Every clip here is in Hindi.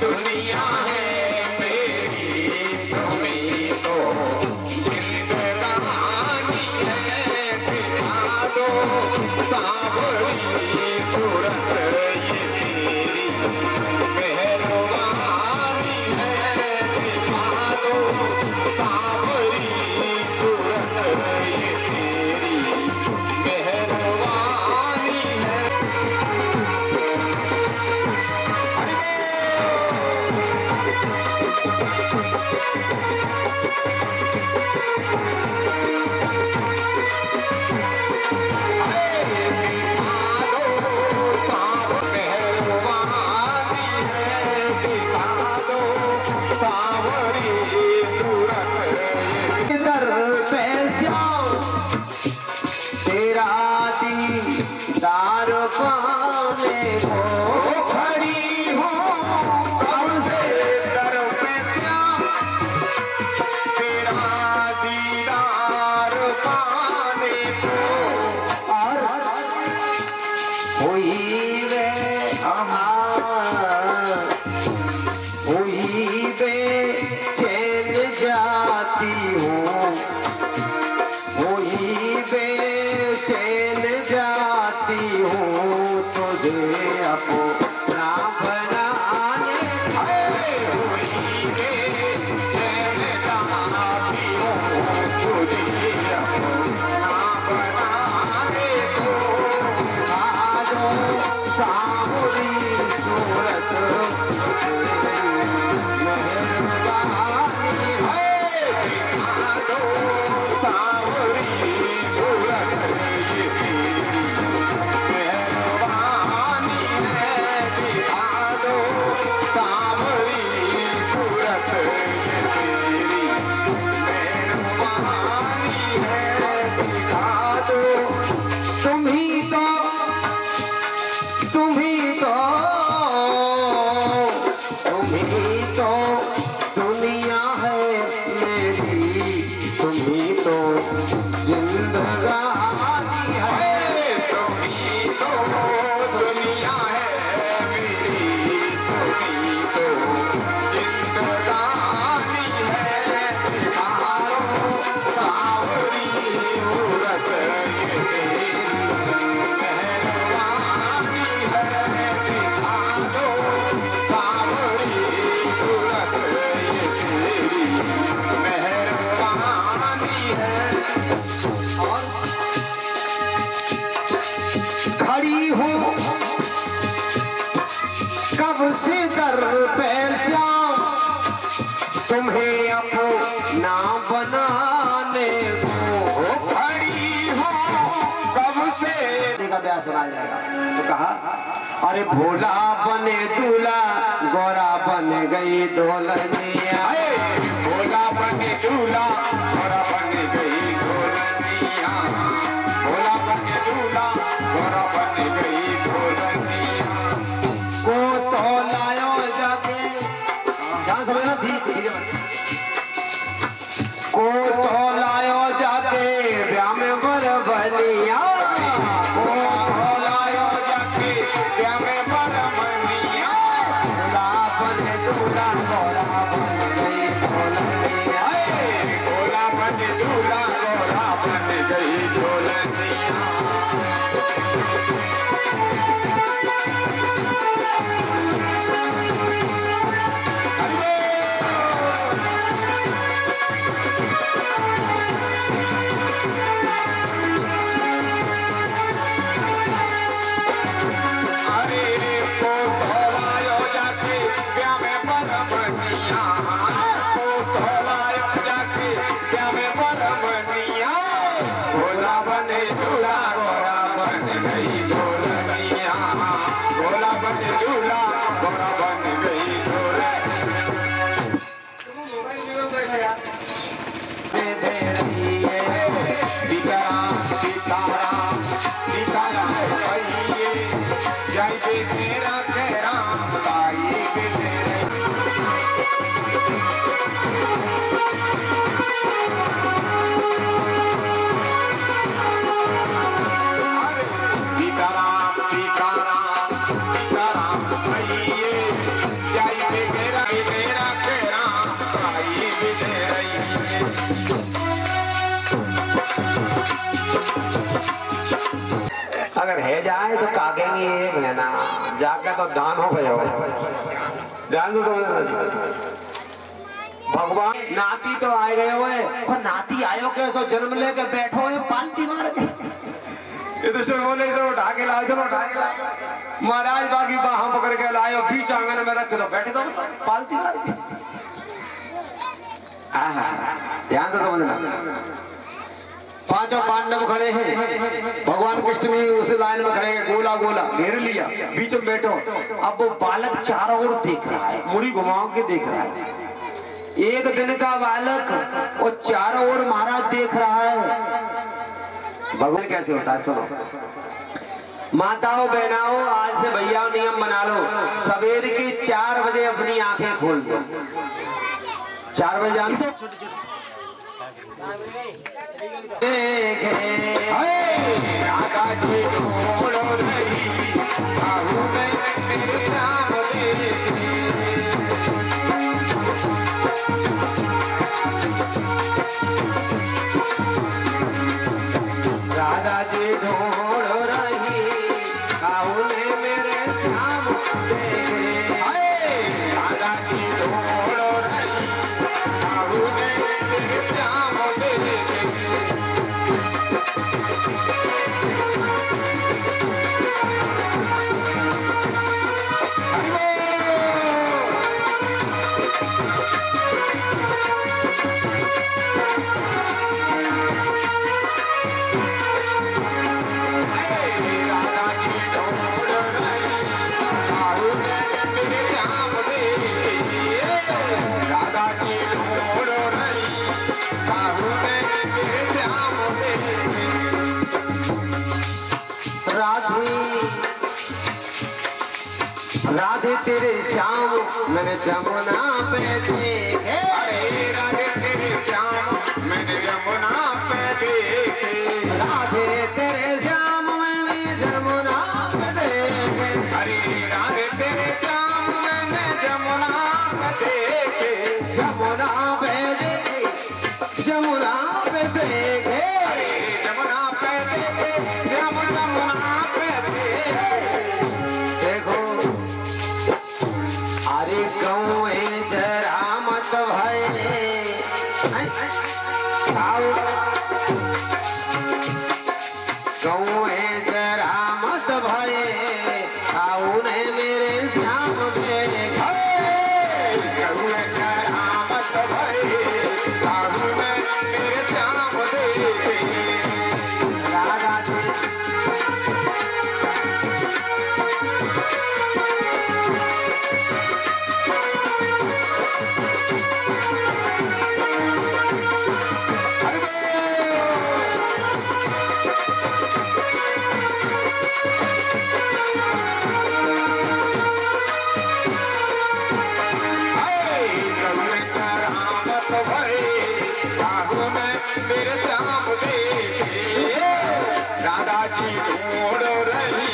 दुनिया है मेरी जाती हूँ, वही बेचैन जाती हूँ, तुझे अपना बनाने। वही बेचैन जाती हूँ, तुझे अपना बनाने को। आजो सावरी सूरत मेहरबानी है, दिखा दो सावरी सूरत ये तेरी मेहरबानी है, दिखा दो सावरी सूरत ये तेरी मेहरबानी है, दिखा दो। तुम्ही तो दुनिया है मेरी, तुम्ही तो जिंदगानी है, तुम्ही तो दुनिया है मेरी, तुम्ही तो जिंदगानी है, दिखाओ सावरी सूरत ये तेरी मेहरबानी है, दिखा दो सावरी सूरत ये तेरी मेहरबानी है। और खड़ी हूँ कब से दर पे श्याम, तुम्हें अपना बनाने को। खड़ी हूँ कब से का ब्याह सुनाया जाएगा। तो कहा अरे भोला बने दूल्हा, गोरा बन गई दुल्हनिया, भोला बने दूल्हा, गोरा बन गई दुल्हनिया, भोला बने दूल्हा, गोरा बन गई दुल्हनिया। को तो लायो जाके, ध्यान समझना, धीरे को तो लायो जाके ब्याह में बरबनिया, को तो लायो जाके ब्याह में बरबनिया, भोला बने दूल्हा, गोरा बन गई दुल्हनिया, भोला बने दूल्हा, गोरा बन गई दुल्हनिया। अगर है जाए तो कागेंगे ये महीना जाके तो दान हो गए हो, ध्यान दो। भगवान नाती तो आए गए हुए, पर नाती आयो के तो जन्म लेके बैठो है पालती मार के। ये तो सब बोले तो उठा के लाओ, चलो उठा के लाओ। महाराज बाकी बाहों पकड़ के लाओ, बीच आंगन में रख दो, बैठे दो पालती मार के। ध्यान से समझना। पांचों पांडव खड़े हैं, भगवान कृष्ण भी उस लाइन में खड़े हैं, गोला गोला घेर लिया, बीच में बैठो। अब वो बालक चारों ओर देख रहा है, मुड़ी घुमाओ के देख रहा है। एक दिन का बालक वो चारों ओर महाराज देख रहा है। भगवान कैसे होता है सुनो। माताओं बहनाओं, आज से भैया नियम बना लो, सवेर के 4 बजे अपनी आंखें खोल दो। 4 बजे जानते हो? तेरे श्याम मैंने जमुना पे देखे, राधे तेरे श्याम मैंने जमुना पे देखे, राधे तेरे श्याम मैंने जमुना पे देखे, अरे राधे तेरे श्याम मैंने जमुना पे देखे, जमुना पे देखे, जमुना पे देखे, जमुना पे देखे, जमुना पे देखे। देखो अरे कौए जरा मत भय कौए जरा मत भय आओ ने मेरे श्याम के कौए जरा मत भय आओ ने मेरे श्याम देखे, राधा जी कौए जरा मत भय आओ ने मेरे श्याम देखे, राधा जी ढूंढ रही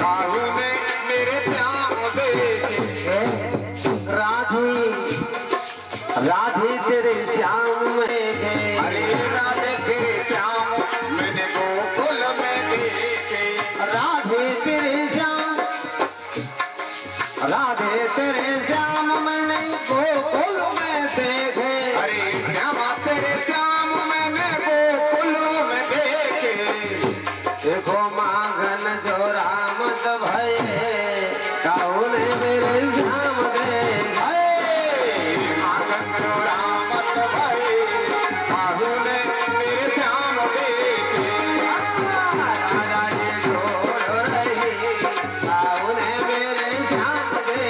आओ ने मेरे श्याम देखे, राधे राधे तेरे श्याम में गए, अरे राधे तेरे श्याम मैंने गोकुल में देखे, राधे तेरे श्याम, राधे तेरे श्याम मैंने गोकुल में देखे, अरे श्यामा तेरे श्याम मैंने गोकुल में देखे, देखो मांगन जो रामत भय कौन मेरे श्याम दे आंगन जो रामत भय काहू ने मेरे श्याम देखे, राजा जी छोड़ रही कौन मेरे श्याम दे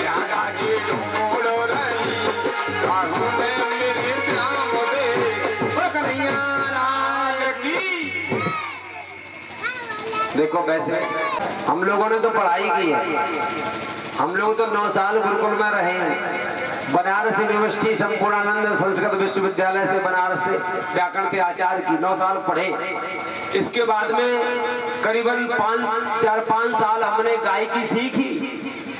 राधा जी ढूंढ रही काहू ने मेरे श्याम देखे। कन्हैया लाल की देखो वैसे हम लोगों ने तो पढ़ाई की है, हम लोग तो 9 साल गुरुकुल में रहे हैं, बनारस यूनिवर्सिटी संपूर्णानंद संस्कृत विश्वविद्यालय से बनारस से व्याकरण के आचार्य की 9 साल पढ़े। इसके बाद में करीबन 4-5 साल हमने गायकी सीखी,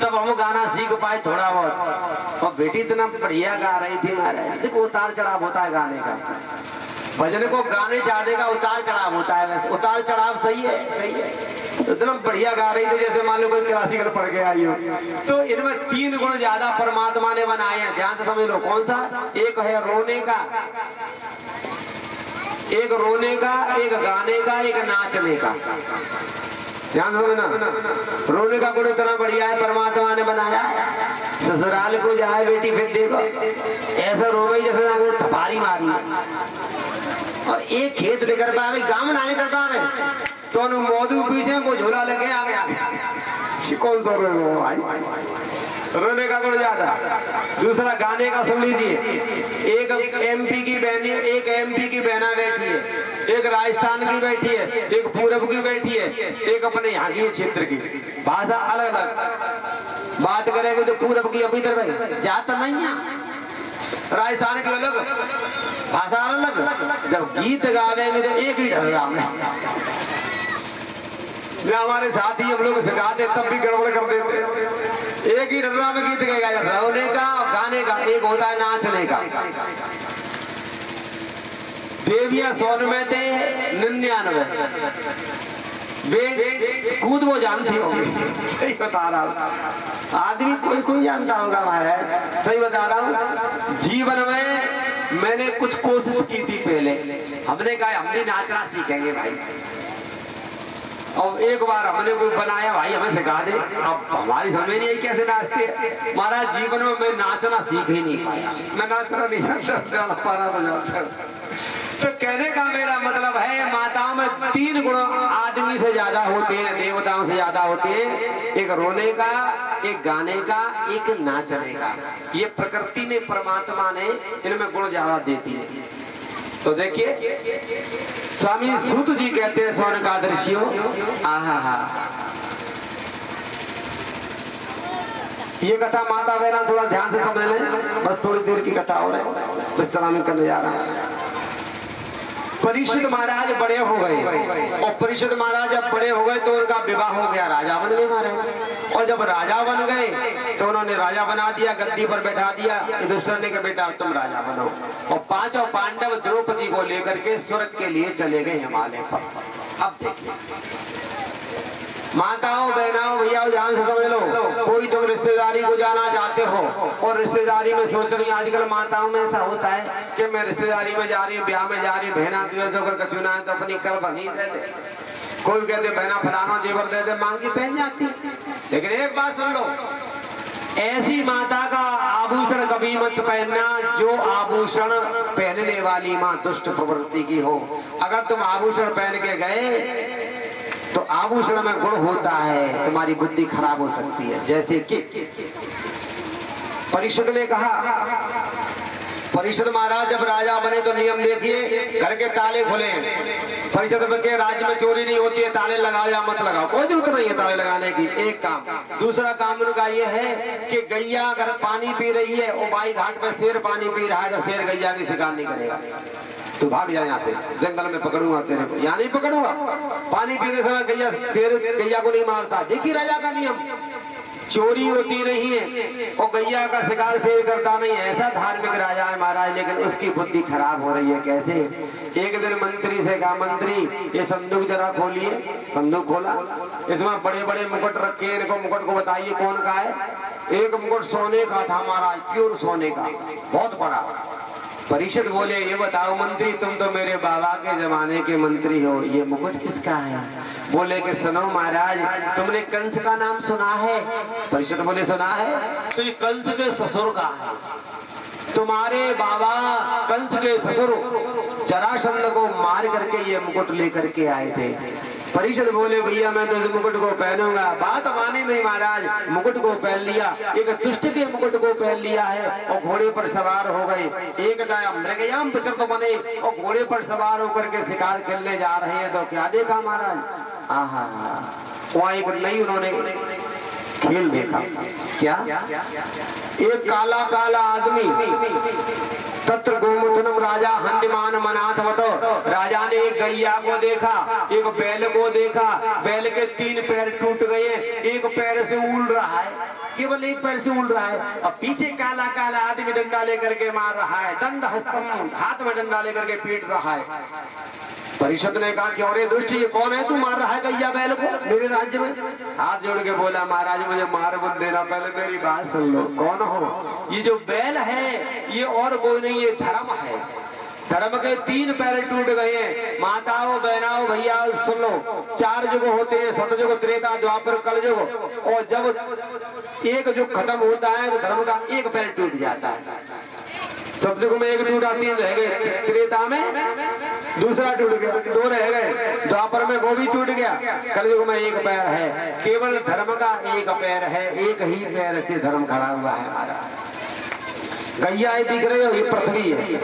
तब हम गाना सीख पाए थोड़ा बहुत। और बेटी इतना बढ़िया गा रही थी महाराज, देखो उतार चढ़ाव होता है गाने का, भजन को गाने चाहने का उतार चढ़ाव होता है, वैसे उतार चढ़ाव सही है, सही है। इतना बढ़िया गा रही थी जैसे मान लो कोई क्लासिकल पढ़ के आई हो। तो इनमें 3 गुण ज्यादा परमात्मा ने बनाए हैं, ध्यान से समझ लो। कौन सा? एक है रोने का, एक रोने का, एक गाने का, एक नाचने का। ध्यान समझना, रोने का गुण इतना बढ़िया है परमात्मा ने बनाया। ससुराल को जाए बेटी फिर देखो ऐसा रो गई जैसे वो थपारी मारी है। और एक खेत नहीं कर पावे, गांव में नहीं कर पावे, तो मौजू पीछे को झोला लेके आ गया। कौन सा रो भाई, रोने का गुण ज्यादा। दूसरा गाने का सुन लीजिए, एक एमपी की बहनी, एक एमपी की बहना बैठी है, एक राजस्थान की बैठी है, एक पूरब की बैठी है, एक अपने यहाँ की क्षेत्र की। भाषा अलग अलग बात करेंगे तो पूरब की अभी तक ज्यादा नहीं है, राजस्थान की अलग भाषा अलग। जब गीत गावेंगे तो एक ही ढंगा में, हमारे साथी हम लोग सिखाते तब भी गड़बड़ कर देते। एक ही ढर्रा में गीत गाएगा, रोने का और गाने का, एक होता है नाचने का। देवियां 100 में थे 99 वे कूद वो जानती होगी, सही बता रहा हूँ। आदमी कोई कोई जानता होगा महाराज, सही बता रहा हूँ। जीवन में मैंने कुछ कोशिश की थी पहले, हमने कहा हम भी नाचना सीखेंगे भाई। और एक बार हमने कोई बनाया भाई हमें सिखा दे, अब हमारी समझ नहीं आई कैसे नाचते। महाराज जीवन में मैं नाचना सीख ही नहीं पाया, मैं नाचना नहीं जानता। तो कहने का मेरा मतलब है माताओं में 3 गुण आदमी से ज्यादा होते हैं, देवताओं से ज्यादा होते हैं। एक रोने का, एक गाने का, एक नाचने का। ये प्रकृति ने, परमात्मा ने इनमें गुण ज्यादा देती है। तो देखिए स्वामी सूत जी कहते हैं सौनकादर्शियों, आहा हा ये कथा माता बहना थोड़ा ध्यान से समझ लें, बस थोड़ी देर की कथा हो रही है, बस सलामी करने जा रहा है। परीक्षित महाराज बड़े हो गए और परीक्षित महाराज जब बड़े हो गए तो उनका विवाह हो गया, राजा बन गए महाराज। और जब राजा बन गए तो उन्होंने राजा बना दिया, गद्दी पर बैठा दिया कि दुष्टन ने कहा बेटा तुम राजा बनो। और पांचों पांडव द्रौपदी को लेकर के स्वर्ग के लिए चले गए हिमालय पर। अब देखिए माताओं बहनाओं भैया ध्यान से समझ लो, कोई तुम रिश्तेदारी को जाना चाहते हो और रिश्तेदारी में सोच रही, आजकल माताओं में ऐसा होता है कि मैं रिश्तेदारी में जा रही हूँ, ब्याह में जा रही हूँ, बहना दिवस होकर कचुना है तो अपनी कर बनी देते, कोई कहते बहना फलाना जेवर दे दे, मांगी पहन जाती। लेकिन एक बात सुन लो, ऐसी माता का आभूषण कभी मत पहनना जो आभूषण पहनने वाली माँ दुष्ट प्रवृत्ति की हो। अगर तुम आभूषण पहन के गए तो आभूषण में गुण होता है, तुम्हारी बुद्धि खराब हो सकती है। जैसे कि परीक्षित ने कहा, परीक्षित महाराज जब राजा बने तो नियम देखिए, घर के ताले खुले। परीक्षित के राज्य में चोरी नहीं होती है, ताले लगाओ या मत लगाओ, कोई जरूरत नहीं है ताले लगाने की। एक काम। दूसरा काम उनका ये है कि गैया अगर पानी पी रही है और बाई घाट पे शेर पानी पी रहा है तो शेर गैया की शिकार नहीं करेगा, तो भाग जाए यहाँ से, जंगल में पकड़ूंगा तेरे को, यहाँ नहीं पकड़ूंगा। पानी पीते समय गैया शेर गैया को नहीं मारता, देखिए राजा का नियम। चोरी होती नहीं है और गैया का शिकार शेर करता नहीं है, ऐसा धार्मिक राजा है महाराज। लेकिन उसकी बुद्धि खराब हो रही है। कैसे? एक दिन मंत्री से कहा, मंत्री ये संदूक जरा खोलिए। संदूक खोला, इसमें बड़े बड़े मुकुट रखे, इनको मुकुट को बताइए कौन का है। एक मुकुट सोने का था महाराज, प्योर सोने का, बहुत बड़ा। परीक्षित बोले ये बताओ मंत्री, तुम तो मेरे बाबा के जमाने के मंत्री हो, ये मुकुट किसका है? बोले कि सुनो महाराज, तुमने कंस का नाम सुना है? परीक्षित बोले सुना है। तो ये कंस के ससुर का है। तुम्हारे बाबा कंस के ससुर जरासंध को मार करके ये मुकुट लेकर के आए थे। परीक्षित बोले भैया मैं तो इस मुकुट को पहनूंगा। बात माने नहीं महाराज, मुकुट को पहन लिया, एक दुष्ट के मुकुट को पहन लिया है और घोड़े पर सवार हो गए। एक मृगयाम बचर तो बने और घोड़े पर सवार होकर के शिकार खेलने जा रहे हैं। तो क्या देखा महाराज, आहा वहाँ एक नई उन्होंने खेल देखा। क्या? एक काला काला आदमी, तत्र गोमुथनम राजा हन्यमान मनाथवत। राजा ने एक गैया को देखा, एक बैल को देखा, बैल के 3 पैर टूट गए, एक पैर से उड़ रहा है, केवल एक पैर से उड़ रहा है। और पीछे काला काला आदमी डंडा लेकर के मार रहा है, दंड हस्तम, हाथ में डंडा लेकर के पीट रहा है। परिषद ने कहा कि अरे दुष्ट ये कौन है, तू मार रहा है गैया बैल को मेरे राज्य में? हाथ जोड़ के बोला महाराज मुझे मार मत देना, पहले मेरी बात सुन लो। कौन हो? ये जो बैल है ये और कोई नहीं, ये धर्म है। धर्म के 3 पैर टूट गए हैं। माताओं बहनाओं भैया सुन लो, 4 युग होते हैं, सतयुग त्रेता द्वापर कलयुग। और जब एक युग खत्म होता है तो धर्म का 1 पैर टूट जाता है। सतयुग में 1 टूटा, 3 रह गए, त्रेता में दूसरा टूट गया, 2 रह गए, द्वापर में वो भी टूट गया, कलयुग में 1 पैर है। केवल धर्म का 1 पैर है, एक ही पैर से धर्म खड़ा हुआ है हमारा। गैया दिख रहे हो, ये पृथ्वी है।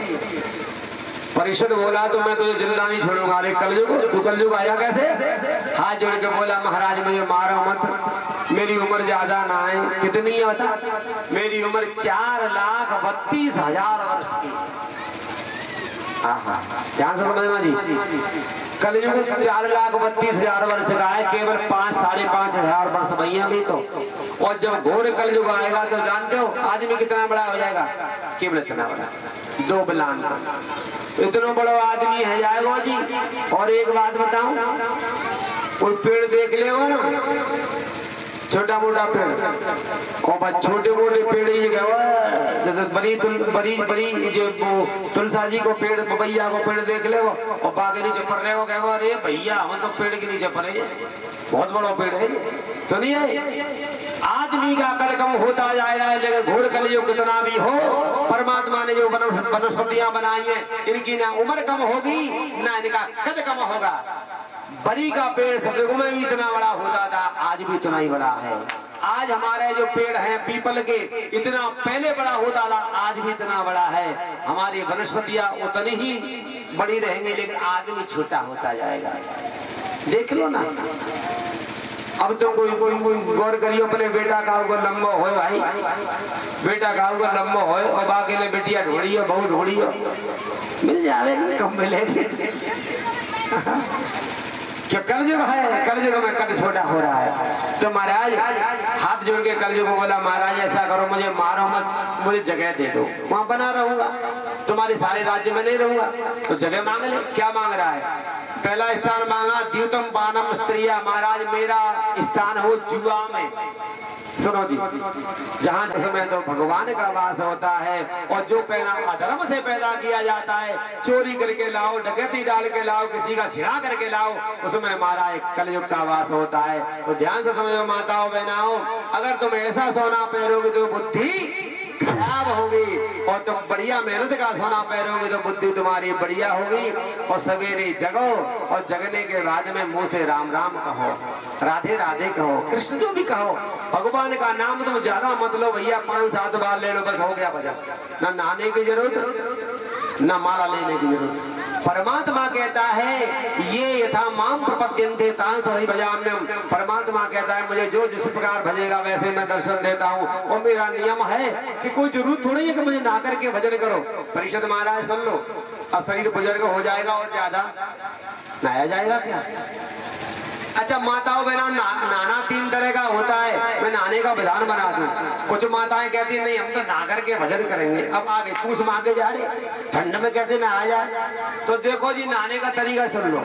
परिषद बोला तो मैं तुझे जिंदा नहीं छोड़ूंगा। अरे कलयुग, तू कलयुग आया कैसे? हाथ जोड़ के बोला महाराज मुझे मारो मत, मेरी उम्र ज्यादा ना है। कितनी है बता? मेरी उम्र 4,32,000 वर्ष की। ध्यान से समझना जी, कलयुग 4,32,000 वर्ष का है, केवल 5,500 वर्ष भैया भी तो। और जब घोर कलयुग आएगा तो जानते हो आदमी कितना बड़ा हो जाएगा? केवल इतना बड़ा, 2 बिलान, इतना बड़ा आदमी है जाएगा जी। और एक बात बताऊं, कोई पेड़ देख ले हो ना, छोटा मोटा पेड़, और छोटे मोटे पेड़ ये जैसे बड़ी जो तुलसा जी को पेड़, भैया को पेड़ देख ले वो, और बागे नीचे पड़ रहे हो, कहो अरे भैया हम तो पेड़ के नीचे पड़े, बहुत बड़ा पेड़ है। सुनिए, आदमी का कद कम होता जाएगा, लेकिन घोर कलयुग कितना भी हो, परमात्मा ने जो वनस्पतियां बनाई है इनकी ना उम्र कम होगी ना इनका कद कम होगा। बरी का पेड़ सतयुग में भी इतना बड़ा होता था, आज भी इतना ही बड़ा है। आज हमारे जो पेड़ हैं पीपल के, इतना पहले बड़ा होता था, आज भी इतना बड़ा है। हमारी वनस्पतियां उतनी ही बड़ी रहेंगी, लेकिन आदमी छोटा होता जाएगा। देख लो ना, अब तो कोई गौर करियो अपने बेटा का को लंबो हो भाई, बेटा का को लंबो हो और बाकी ले बेटिया ढूंढियो बहु ढूंढियो मिल जावे कब मिलेगी। क्या कलयुग है, कलयुग में कद छोटा हो रहा है। तो महाराज हाथ जोड़ के कलयुग को बोला महाराज ऐसा करो मुझे मारो मत, मुझे जगह दे दो, वहां बना रहूंगा, तुम्हारे सारे राज्य में नहीं रहूंगा। तो जगह मांग ले। क्या मांग रहा है? पहला स्थान मांगा द्यूतम पानम स्त्रिया, महाराज मेरा स्थान हो जुआ में। सुनो जी, जहाँ जिसमें तो भगवान का वास होता है और जो पैदा अधर्म से पैदा किया जाता है, चोरी करके लाओ, डकैती डाल के लाओ, किसी का छिड़ा करके लाओ, उसमें हमारा एक कलयुग का वास होता है। तो ध्यान से समझो माताओं बहनाओं, अगर तुम ऐसा सोना पहनोगे तो बुद्धि खराब होगी और तुम बढ़िया मेहनत का सोना पहनोगे तो बुद्धि तुम्हारी बढ़िया होगी। और सवेरे जगो और जगने के बाद में मुंह से राम राम कहो, राधे राधे कहो, कृष्ण जो भी कहो, भगवान का नाम तुम ज्यादा मत लो भैया, 5-7 बार ले लो बस हो गया भजन। ना नहाने की जरूरत, ना माला लेने की जरूरत। परमात्मा कहता है ये यथा माम प्रपद्यन्ते तां तथैव भजाम्यहम्। परमात्मा कहता है मुझे जो जिस प्रकार भजेगा वैसे मैं दर्शन देता हूँ। और मेरा नियम है कि कोई जरूरत थोड़ी है कि मुझे ना करके भजन करो। परिषद महाराज सुन लो, अब शरीर बुजुर्ग हो जाएगा और ज्यादा नहाया जाएगा क्या? अच्छा माताओं बहनों, नहाना 3 तरह का होता है, मैं नहाने का विधान बना दूं। कुछ माताएं कहती है नहीं हम तो नहा करके भजन करेंगे। अब आगे पूछ माँ के जा रहे ठंड में कैसे नहाया जाए? तो देखो जी नहाने का तरीका सुन लो।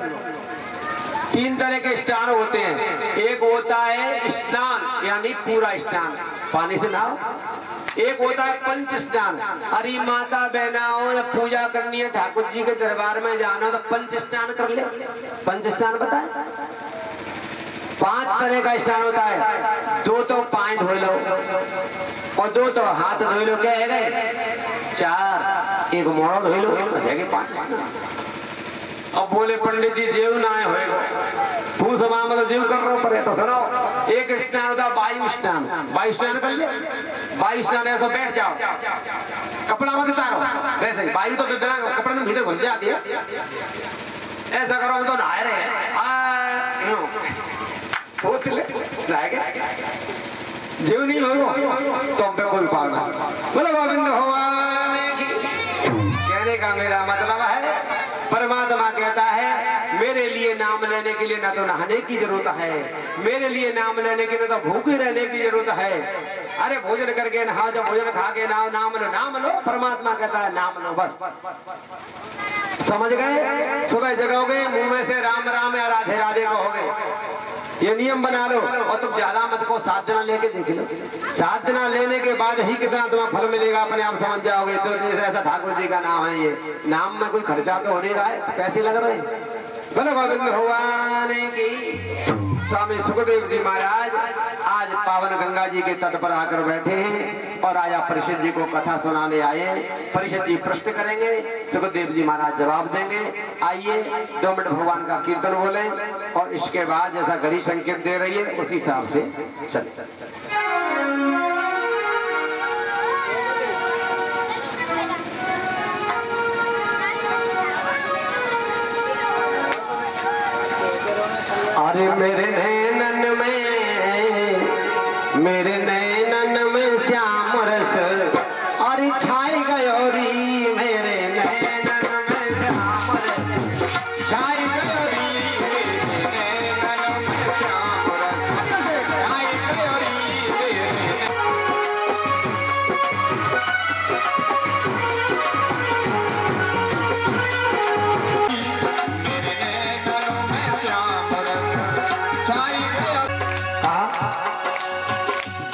3 तरह के स्नान होते हैं। एक होता है स्नान यानी पूरा स्नान, पानी से नहाओ। एक होता है पंच स्नान, अरे माता बहनाओं या पूजा करनी है, ठाकुर जी के दरबार में जाना तो पंच स्नान कर ले। पंच स्नान बताए 5 तरह का स्नान होता है। 2 तो पांव धो लो और 2 तो हाथ धो लो, क्या है गए 4, एक मोड़ा धो लो, है 5 स्नान। अब बोले पंडित जी जेव ना आए होएगा, पूछ मतलब जेव कर रहा पर तो सुनो, एक स्नान होता वायु स्नान। वायु स्नान कर ले। वायु स्नान ऐसा बैठ जाओ, कपड़ा मत उतारो, वैसे वायु तो कपड़े में भीतर घुस जाती है। ऐसा करो हम तो नहा रहे हैं जीव नहीं हो तो बिल्कुल पाना। बोलो गोविंद भगवान की। कहने का मेरा मतलब है परमात्मा कहता है मेरे लिए नाम लेने के लिए ना तो नहाने की जरूरत है, मेरे लिए नाम लेने के लिए तो भूखे रहने की जरूरत है। अरे भोजन करके नहाओ, जब भोजन खा के नाम लो। परमात्मा कहता है नाम लो बस। समझ गए? सुबह जगोगे मुंह में से राम राम या राधे राधे कहोगे, ये नियम बना लो। और तुम ज्यादा मत को 7 दिन लेके देख लो, 7 दिन लेने के बाद ही कितना तुम्हें फल मिलेगा अपने आप समझ जाओगे। तो ऐसा ठाकुर जी का नाम है, ये नाम में कोई खर्चा तो होने रहा है, पैसे लग रहे हैं। बोलो गोविंद भगवान की। स्वामी सुखदेव जी महाराज आज पावन गंगा जी के तट पर आकर बैठे हैं और आया परिषद जी को कथा सुनाने आए। परिषद जी प्रश्न करेंगे, सुखदेव जी महाराज जवाब देंगे। आइए 2 मिनट भगवान का कीर्तन बोले और इसके बाद जैसा घड़ी संकेत दे रही है उसी हिसाब से चले। अरे मेरे नैनन में श्याम रस अरे छाई गयोरी, मेरे नैनन में श्याम रस छाई गयोरी, मेरे नैनन में श्याम रस छाई गयोरी।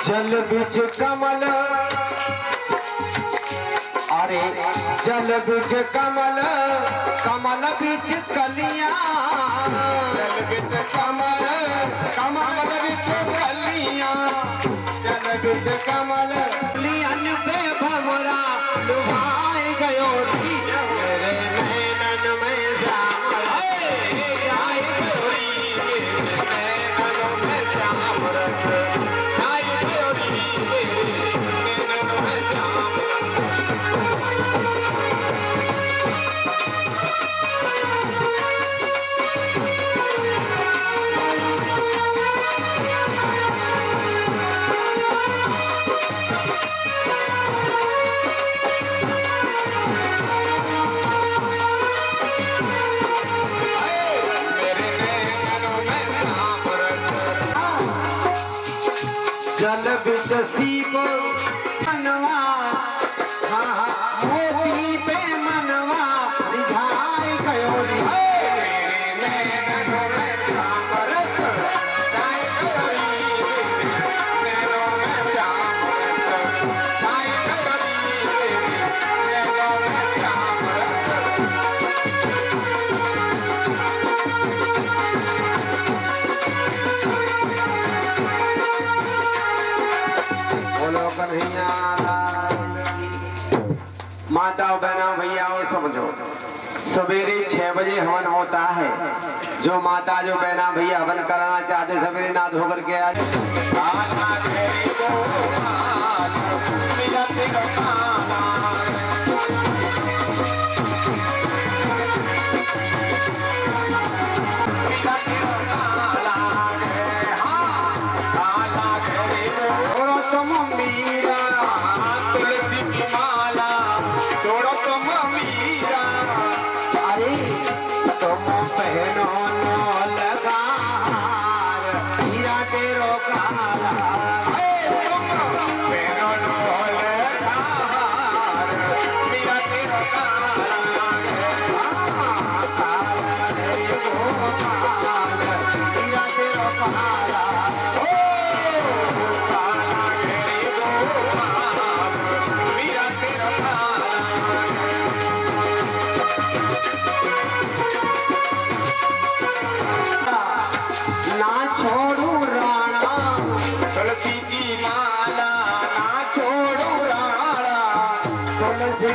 जल बिच कमल, अरे जल बिच कमल, कमल बिच कलियां, जल बिच कमल, कमल बिच कलियां, जल बिच कमल कलियन पे भमरा लुभाए गयो री, मेरे नैनन में श्याम छाई गयोरी, मेरे नैनन में श्याम रस छाई गयोरी, मेरे नैनन में श्याम रस। बिच सीप मनवा मोती पे मनवा रिझाई कयो री माता बहना भैया समझो, सवेरे 6 बजे हवन होता है। जो माता जो बहना भैया हवन कराना चाहते सवेरे नाथ होकर के आज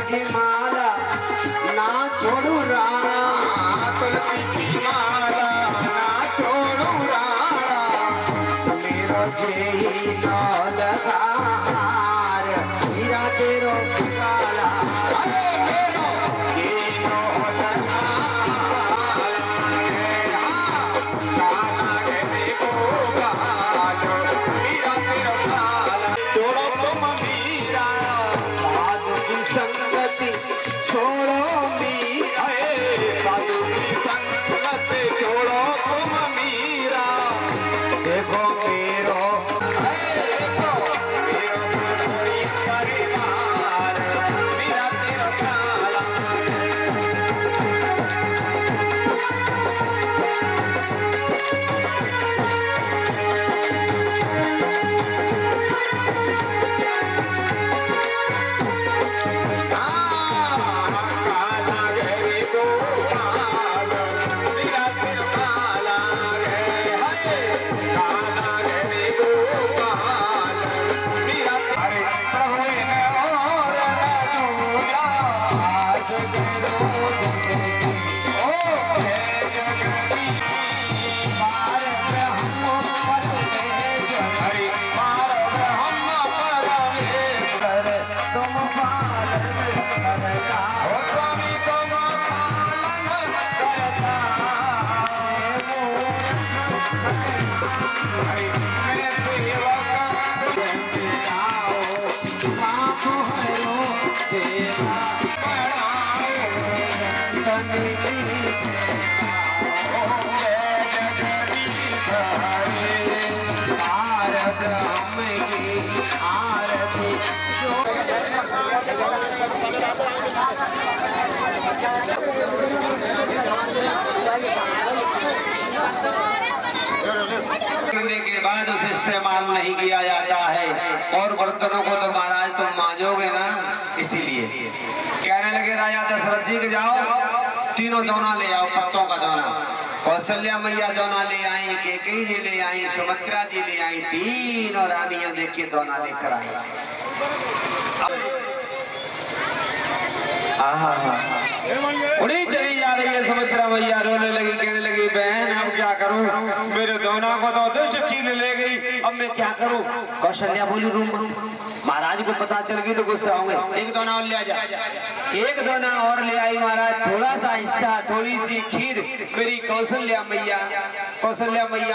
की माला ना छोड़ू राणा, तुलसी की माला ना छोड़ू राणा, मेरो जेही नौल हार हीरा तेरो काला, अरे मेरो जेही नौल काला रे देखो कालो हीरा तेरो काला, छोड़ो तुम मीरा साधु की संगति छोड़ो मी साधु की संगत छोड़ो तुम मीरा, देखो मेरो परिवार मीरा तेरा काला, करने के बाद उसे इस्तेमाल नहीं किया जाता है और बर्तनों को तो महाराज तुम मांजोगे ना, इसीलिए कहने लगे राजा दशरथ जी के जाओ तीनों दोना ले आओ, पत्तों का दोना। कौशल्या मैया दोना ले आई, कैकेयी जी ले आई, सुमित्रा जी ले आई, तीनों रानियां देखिए दोना लेकर आई। उड़ी चली जा रही है सुमित्रा मैया, रोने लगी, कहने लगी बहन अब क्या करूं, मेरे दोना को तो दुष्ट छीन ले गई, अब मैं क्या करूं। कौशल्या बोली रूम महाराज को पता चल गई तो गुस्सा होंगे, एक दोना और ले आ जा। एक दोना और ले आई महाराज, थोड़ा सा हिस्सा थोड़ी सी खीर मेरी कौशल्या मैया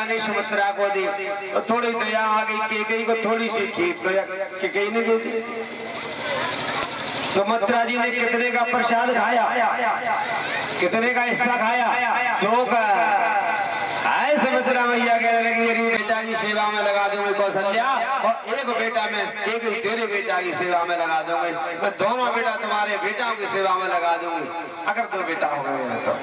ने सुमित्रा को दी, तो थोड़ी दया आ गई, कैकेयी को थोड़ी सी खीर कैकेयी ने दे दी। सुमित्रा जी ने कितने का प्रसाद खाया, कितने का हिस्सा खाया, 2 का। सुभद्रा मैया कहने लगी मेरी बेटा की सेवा में लगा दूंगी कौशल्या, और एक बेटा में एक तेरे बेटा की सेवा में लगा दूंगी, मैं दोनों बेटा तुम्हारे बेटाओं की सेवा में लगा दूंगी, अगर दो बेटा हो गए तो।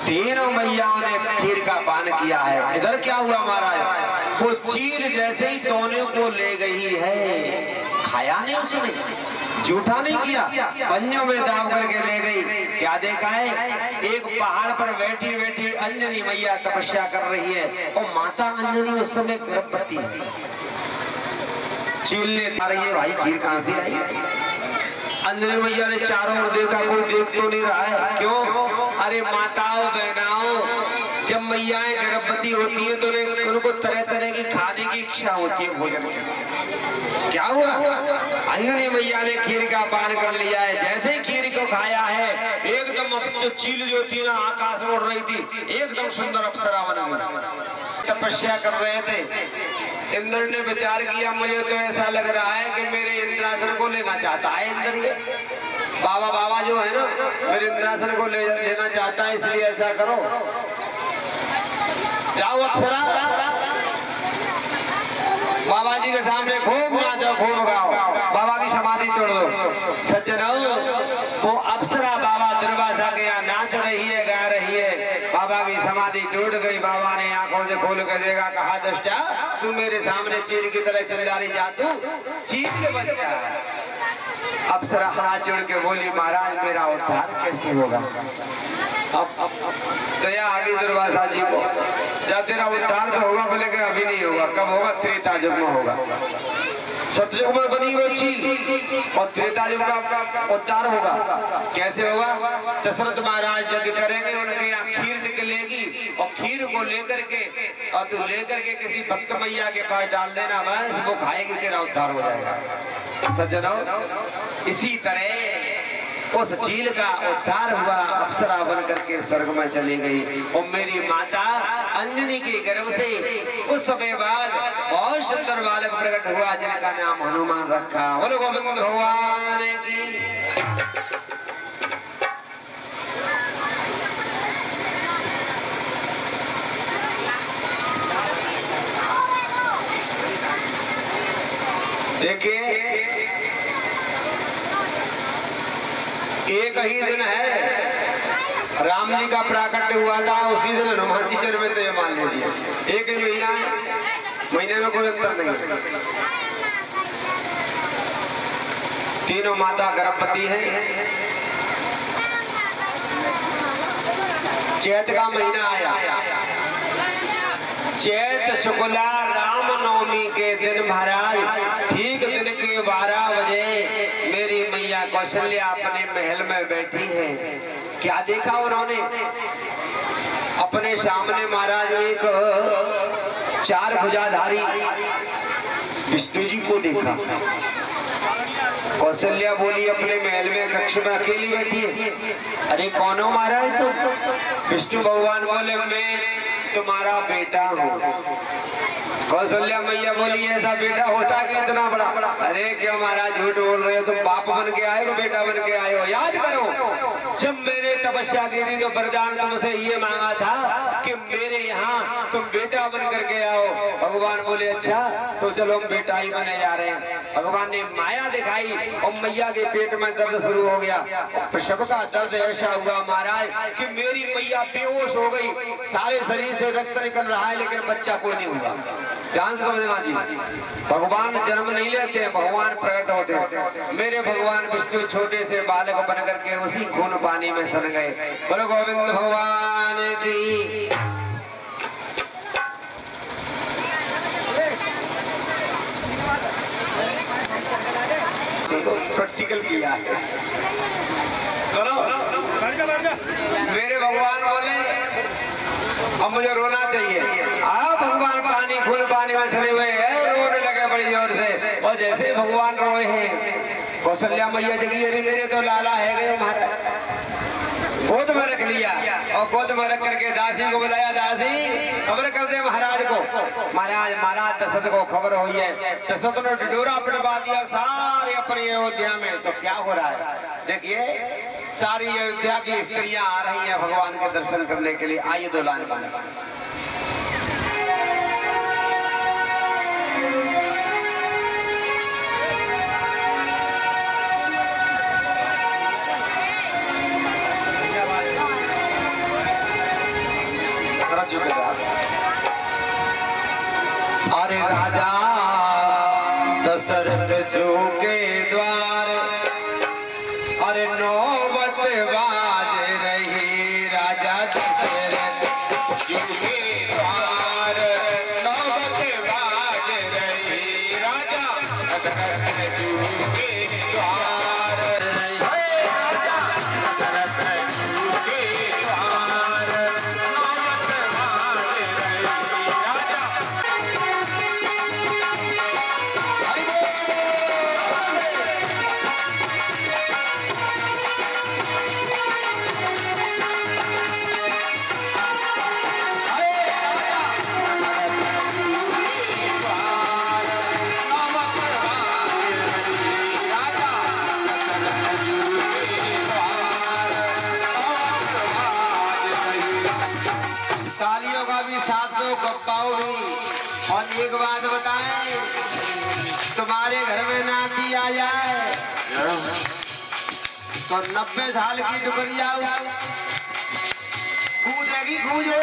तीनों मैयाओं ने खीर का पान किया है। इधर क्या हुआ महाराज, वो चील जैसे ही दोनों को ले गई है, खाया नहीं उसने, झूठा नहीं किया, पंजों में दाब करके ले गई। क्या देखा है, एक पहाड़ पर बैठी बैठी अंजनी मैया तपस्या कर रही है, और माता अंजनी उस समय गर्भवती है। चील ने खा रही है, भाई खीर कहां से आई? अंजनी मैया ने चारों ओर देखा, कोई देख तो नहीं रहा है। क्यों? अरे माताओं बहनाओं, जब मैयाएं गर्भवती होती है तो उनको तरह तरह की खाने की इच्छा होती है भोजन की। क्या हुआ, अंजनी मैया ने खीर का पान कर लिया है। जैसे ही खीर को खाया है, एकदम जो चील जो थी ना आकाश में उड़ रही थी, एकदम सुंदर अप्सरा बन गई। तपस्या कर रहे थे, इंद्र ने विचार किया मुझे तो ऐसा लग रहा है कि मेरे इंद्रासन को लेना चाहता है इंद्र, ये बाबा जो है ना मेरे इंद्रासन को लेना चाहता है, इसलिए ऐसा करो, जाओ अप्सरा बाबा जी के सामने खूब नाचो खूब गाओ, बाबा की समाधि तोड़ दो। सज्जनों, वो अप्सरा बाबा दुर्वासा के यहाँ नाच रही है, गा रही है, बाबा की समाधि टूट गई। बाबा ने आंखों से खोल कर देखा, कहा दुष्टा तू मेरे सामने चील की तरह चल जा रही, जा तू चील बन जा। अप्सरा हाथ जोड़ के बोली, महाराज मेरा उद्धार कैसे होगा? अब दया आ गई दुर्वासा जी को, जब तेरा उद्धार तो होगा, बोले कि अभी नहीं होगा, कब होगा? त्रेता युग में होगा। सतयुग में बनी वो चील और त्रेता युग का उद्धार होगा। कैसे होगा? दशरथ महाराज यज्ञ करेंगे, उनके यहाँ खीर निकलेगी, और खीर को लेकर के और तू लेकर के किसी भक्त मैया के पास डाल देना, बस वो खाएगी, तेरा उद्धार हो जाएगा। सज्जनों, इसी तरह उस चील का उद्धार हुआ, अप्सरा बन करके स्वर्ग में चली गई। और मेरी माता अंजनी के गर्भ से उस समय बाद बहुत सुंदर बालक प्रकट हुआ, जिनका नाम हनुमान रखा। बोलो गोविंद भगवान की। देखिए, एक ही दिन है राम जी का प्राकट्य हुआ था, उसी दिन हनुमान जी जन्मे, तो ये मान लीजिए एक ही महीना है, महीने में कोई अंतर नहीं है। तीनों माता गर्भवती है। चैत का महीना आया, चैत शुक्ला रामनवमी के दिन महाराज ठीक दिन के 12 बजे मेरी मैया कौशल्या अपने महल में बैठी है। क्या देखा उन्होंने? अपने सामने महाराज एक 4 भुजाधारी विष्णु जी को देखा। कौशल्या बोली, अपने महल में कक्ष में अकेली बैठी है। अरे कौन हो महाराज? तो विष्णु भगवान बोले, मैं तुम्हारा बेटा हूँ। कौशल्या मैया बोली, ऐसा बेटा होता कि इतना बड़ा? अरे क्यों महाराज झूठ बोल रहे हो, तुम बाप बन के आए हो, बेटा बन के आए हो? याद करो, जब मैंने तपस्या की थी तो वरदान तुमसे ये मांगा था कि मेरे यहाँ तुम बेटा बन करके आओ। भगवान बोले, अच्छा तो चलो हम बेटा ही बने जा रहे हैं। भगवान ने माया दिखाई और मैया के पेट में दर्द शुरू हो गया। प्रसव का दर्द ऐसा हुआ महाराज कि मेरी मैया बेहोश हो गई, सारे शरीर से रक्त निकल रहा है, लेकिन बच्चा कोई नहीं हुआ। ध्यान से समझना जी, भगवान जन्म नहीं लेते, भगवान प्रकट होते हैं। मेरे भगवान विष्णु छोटे से बालक बन करके उसी खून पानी में सन गए। बोलो गोविंद भगवान की। प्रैक्टिकल किया है। चलो मेरे भगवान बोले, अब मुझे रोना चाहिए। आप भगवान पानी खून पानी में चले हुए हैं, रोने लगे बड़ी जोर से। और जैसे भगवान रोए हैं, कौशल्या मैया जगी, अरे मेरे तो लाला है गए महाराज। गोद में रख लिया और गोद में रख करके दासी को बुलाया, दासी खबर कर दे महाराज को। महाराज दशरथ को खबर हुई है, दशरथ ने ढिढोरा पिटवा दिया सारे अपनी अयोध्या में। तो क्या हो रहा है देखिए, सारी अयोध्या की स्त्रियां आ रही हैं भगवान के दर्शन करने के लिए। आइए 2 लाइन बने। दशरथ जो के द्वार, अरे नौबत बाज रही राजा दशरथ जो के द्वार, नौबत बाज रही राजा दशरथ जो के द्वार, राजा दशरथ जो के द्वार, नौबत बाज रही राजा। तालियों का भी 700 गप्पाओ भी। और एक बात बताएं, तुम्हारे घर में नाती आ जाए तो 90 साल की दुबरिया कूदेगी कूदे।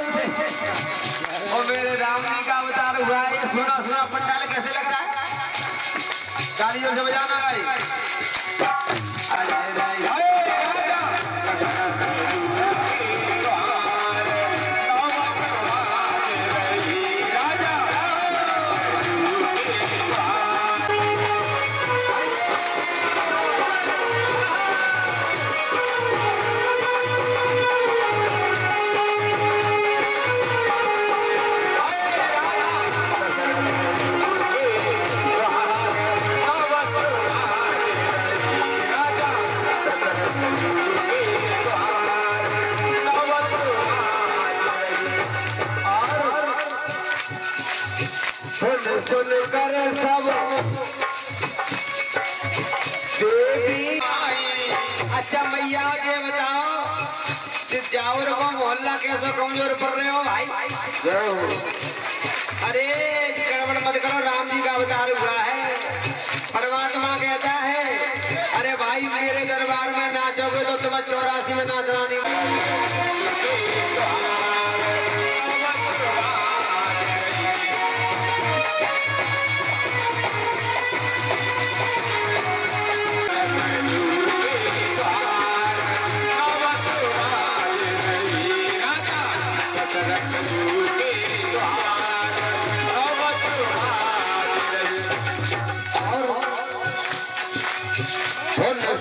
और मेरे राम जी का अवतार हुआ है, सुना सुना पंडाल कैसे लग रहा है? तालियों से बजाना भाई। सुन कर सब देवी आई। अच्छा मैया के बताओ, जाओर को मोहल्ला कैसे कमजोर पड़ रहे हो भाई? अरे गड़बड़ मत करो, राम जी का अवतार हुआ है। परमात्मा कहता है, अरे भाई मेरे दरबार में नाचोगे तो तुम्हें 84 में नाचना नहीं।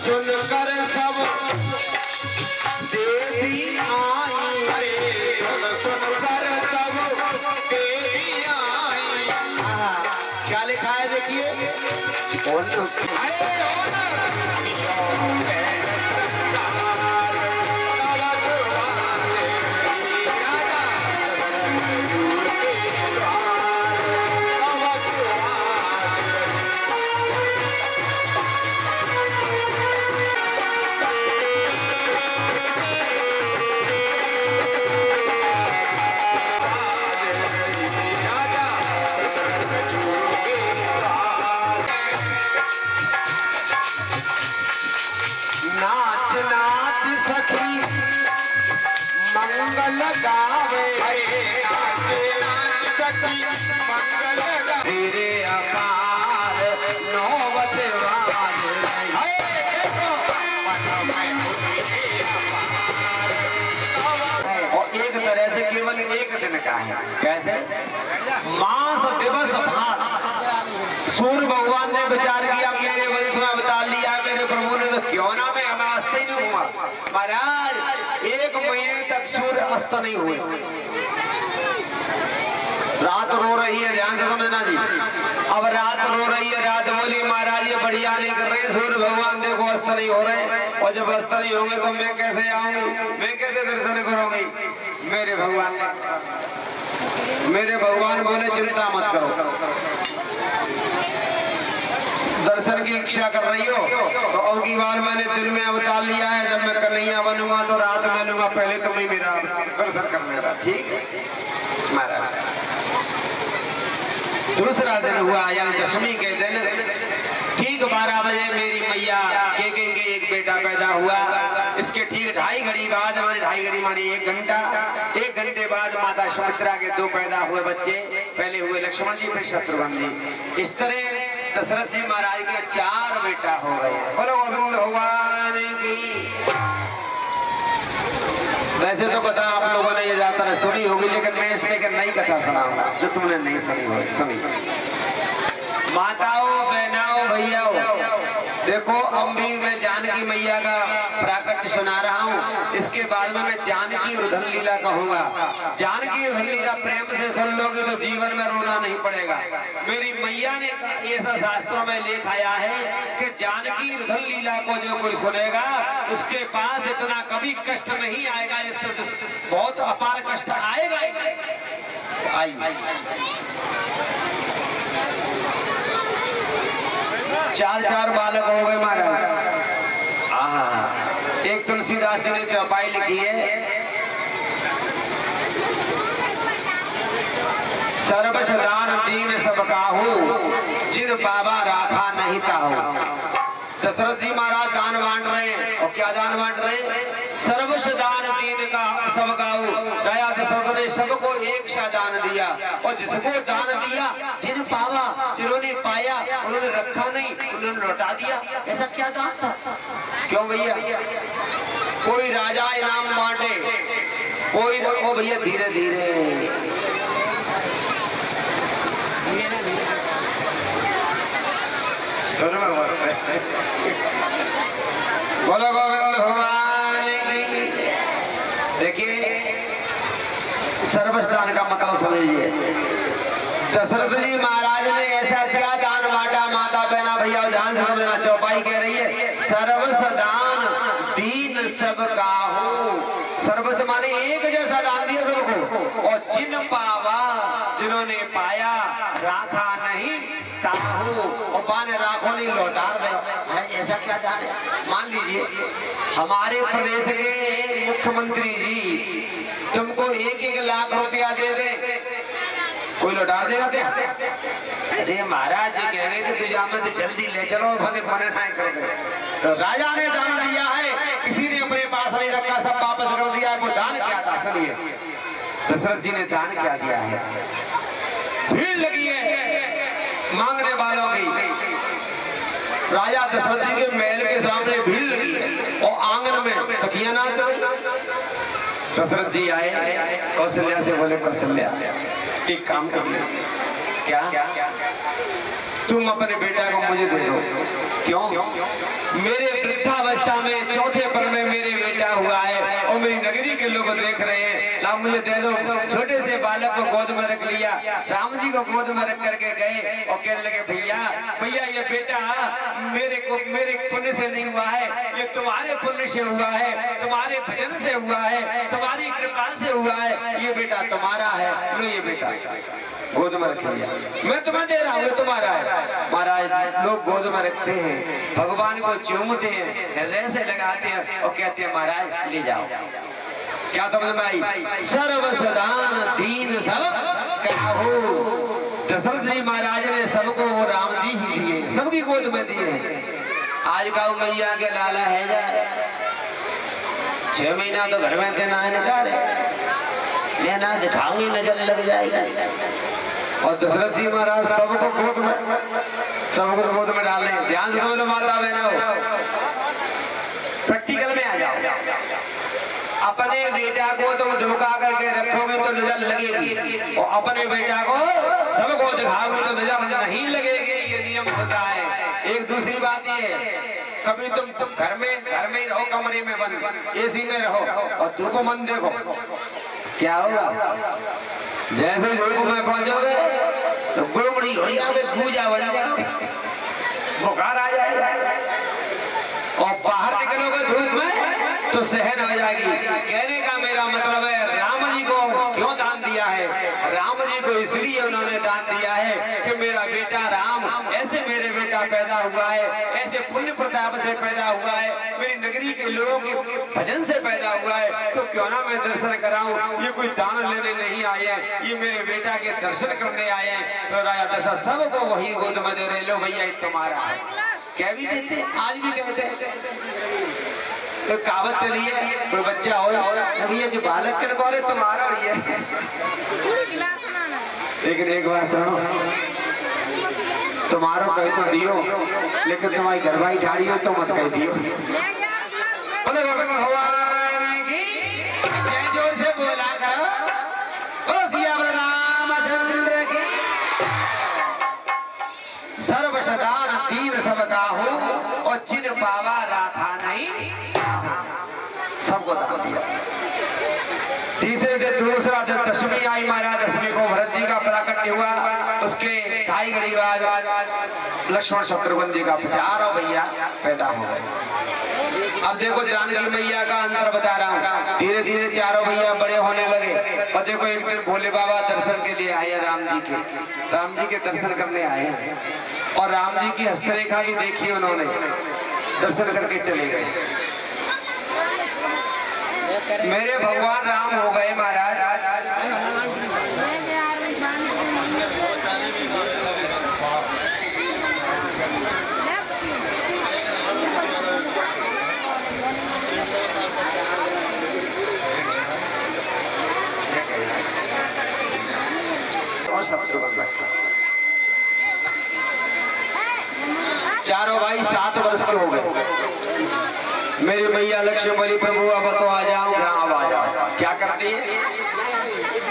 सुन कर सब देवी आई, सुन कर सब देवी आई। क्या लिखा है देखिए, नाच नाच सखी मंगल गावे, नाच नाच सखी मंगल गावे, तेरे अपार नौबत बाज रही। और एक तरह से केवल एक दिन का है। कैसे? मास दिवस भात। सूर्य भगवान ने विचार किया, मेरे वंश में अवतार लिया मेरे प्रभु ने, तो क्यों ना मैं अस्त ही नहीं हुआ। महाराज 1 महीने तक सूर्य अस्त नहीं हुए। रात रो रही है, ध्यान से समझना जी। अब रात रो रही है, रात बोली महाराज ये बढ़िया नहीं कर रहे, सूर्य भगवान देखो अस्त नहीं हो रहे। और जब अस्त नहीं होंगे तो मैं कैसे आऊं, मैं कैसे दर्शन करूंगी? मेरे भगवान बोले चिंता मत करो, दर्शन की इच्छा कर रही हो तो अब की बार मैंने दिल में अवतार लिया है, जब मैं कन्हैया बनूंगा तो रात में लूंगा, पहले तुम ही मेरा दर्शन करने का। ठीक महाराज। दूसरा दिन हुआ यानी दशमी के दिन, ठीक 12 बजे मेरी मैया के एक बेटा पैदा हुआ। इसके ठीक 2.5 घड़ी बाद, माने 2.5 घड़ी माने 1 घंटा, 1 घंटे बाद माता सुमित्रा के 2 पैदा हुए बच्चे। पहले हुए लक्ष्मण जी, फिर शत्रुघ्न जी। इस तरह दशरथ जी महाराज के 4 बेटा हो गए। बोलो गोविंद भगवान की। वैसे तो कथा आप लोगों ने ये ज्यादातर सुनी होगी, लेकिन मैं इसमें एक नई कथा सुनाऊंगा जो तुमने नहीं सुनी हो। सुनी माताओं, बहनाओं, भैयाओं, देखो अम्बी में जानकी मैया का प्राकट्य सुना रहा हूँ। इसके बाद में मैं जानकी रुदन लीला कहूंगा। जानकी रुदन लीला प्रेम से सुन लोगे तो जीवन में रोना नहीं पड़ेगा। मेरी मैया ने ऐसा शास्त्रों में लेख आया है कि जानकी रुदन लीला को जो कोई सुनेगा उसके पास इतना कभी कष्ट नहीं आएगा, इससे बहुत अपार कष्ट आएगा। आई 4 बालक हो गए महाराज। एक तुलसीदास जी ने चौपाई लिखी है, सर्वसदान दीन सब काहू, जिन बाबा राखा नहीं ताहू। दशरथ जी महाराज दान बांट रहे हैं, और क्या दान बांट रहे हैं? सर्वसदान दीन का सब काहू। दया दशरथ ने सबको एक सा दान दिया, और जिसको दान दिया, जिन पावा, जिन्होंने पाया उन्होंने रखा नहीं, उन्होंने लौटा दिया। ऐसा क्या दान था? क्यों भैया? कोई राजा इनाम बांटे, कोई ओ भैया धीरे धीरे बोलो गोविंद भगवान की। देखिए सर्वस्दान का मतलब समझिए। दशरथ जी महाराज ने ऐसा क्या दान बांटा? माता बहना भैया ध्यान से समझना, चौपाई कह रही है सर्वसदान दीन सब काहू। सर्वस माने एक जैसा दान दिया सबको, और जिन पावा, जिन्होंने पाया, राखा नहीं ताहू, और पाने राखो नहीं लौटा दे। ऐसा क्या दान है? मान लीजिए हमारे प्रदेश के मुख्यमंत्री जी तुमको 1-1 लाख रुपया दे दे, कोई लौटा देगा क्या? अरे महाराज जी कह रहे थे तुझे जल्दी ले चलो, भले मने नहीं करोगे। तो राजा ने दान दिया है, किसी ने अपने पास नहीं रखा, सब वापस कर दिया है। वो दान क्या था? सुनिए दशरथ जी ने दान क्या दिया है। भीड़ लगी है मांगने वालों की। राजा दशरथ जी के महल के सामने भीड़ लगी है, और आंगन में सखियां नाच रही। दशरथ जी आए, कौशल्या से बोले कौशल्या एक काम करिए, क्या तुम अपने बेटा को मुझे दे दो। क्यों? मेरे वृद्धावस्था में 4थे पर में मेरे बेटा हुआ है, और मेरी नगरी के लोग देख रहे हैं, ला मुझे दे दो। छोटे से बालक को गोद में रख लिया, राम जी को गोद में रख करके गए, और कहने लगे भैया भैया ये बेटा मेरे पुण्य से नहीं हुआ है, ये तुम्हारे पुण्य से हुआ है, तुम्हारे भजन से हुआ है, तुम्हारी कृपा से हुआ है, ये बेटा तुम्हारा है। लो ये बेटा गोद में रख लिया, मैं तुम्हें दे रहा हूँ, तुम्हारा है। महाराज लोग गोद में रखते हैं, भगवान को चूमते हैं, हृदय से लगाते हैं, और कहते हैं महाराज ले जाओ। क्या समझ में आई? सर्वसदान दीन सब काहू। दशरथ जी महाराज ने सबको वो राम जी ही दिए, सबकी गोद में दिए। आज का मैया के लाला है जाए 6 महीना तो घर में देना है, निकाले मैं ना दिखाऊंगी, नजर लग जाएगी। और दशरथ जी महाराज सबको गोद में डाल रहे हैं। ध्यान से बोलो माता बहनों, प्रैक्टिकल में आ जाओ। अपने बेटा को तुम झुका करके रखोगे तो नजर लगेगी, और अपने बेटा को सबको दिखाओगे तो नजर नहीं लगेगी। ये नियम होता है। एक दूसरी बात ये, कभी तुम घर में ही रहो, कमरे में बंद, एसी में रहो, और धूप मन देखो, क्या होगा? जैसे धूप में पहुंचोगे तो गुड़गुड़ी हो जाओगे, पूजा बन जाओगे, बुखार आ जाएगा, और बाहर निकलोगे धूप में तो सहन हो जाएगी। कहने का मेरा मतलब है राम जी को क्यों दान दिया है? राम जी को इसलिए उन्होंने दान दिया है कि मेरा बेटा राम ऐसे मेरे बेटा पैदा हुआ है, ऐसे पुण्य प्रताप से पैदा हुआ है, मेरी नगरी के लोगों के भजन से पैदा हुआ है, तो क्यों ना मैं दर्शन कराऊं। ये कोई दान लेने नहीं आए हैं, ये मेरे बेटा के दर्शन करने आए हैं। तो राजा दशरथ सबको वही गोद में दे रहे, लो भैया तुम्हारा है। कह भी देते, आज भी कहते हैं। तो कहावत चली है, कोई बच्चा हो भैया जो बालक कर को तुम्हारा ही है। लेकिन एक बार सुनो, तुम्हारो कह तो दियो, लेकिन तुम्हारी घरवाई ठाड़ी हो तो मत कह दियो। बोले भगवान की जय, जोर से बोला करो। बोलो सिया रामचंद्र की। सर्व सदा दीन सबका हो, और जिन पावा राधा नहीं सबको दान दिया। तीसरे दिन दूसरा दिन दशमी आई महाराज। दशमी को भरत जी का प्राकट्य हुआ। उसके ढाई घड़ी बाद लक्ष्मण शत्रुघ्न जी का चारों भैया पैदा हो गए। अब देखो जानकी मैया का अंतर बता रहा हूँ। धीरे धीरे चारों भैया बड़े होने लगे। और देखो एक दिन भोले बाबा दर्शन के लिए आए राम जी के। राम जी के दर्शन करने आए और राम जी की हस्तरेखा भी देखी उन्होंने, दर्शन करके चले गए। मेरे भगवान राम हो गए महाराज। और शत्रुघ्न चारों भाई 7 वर्ष के हो गए। मेरी मैया लक्ष्मी बोली प्रभु अब तो आ जाओ, अब आ जाओ। क्या करती है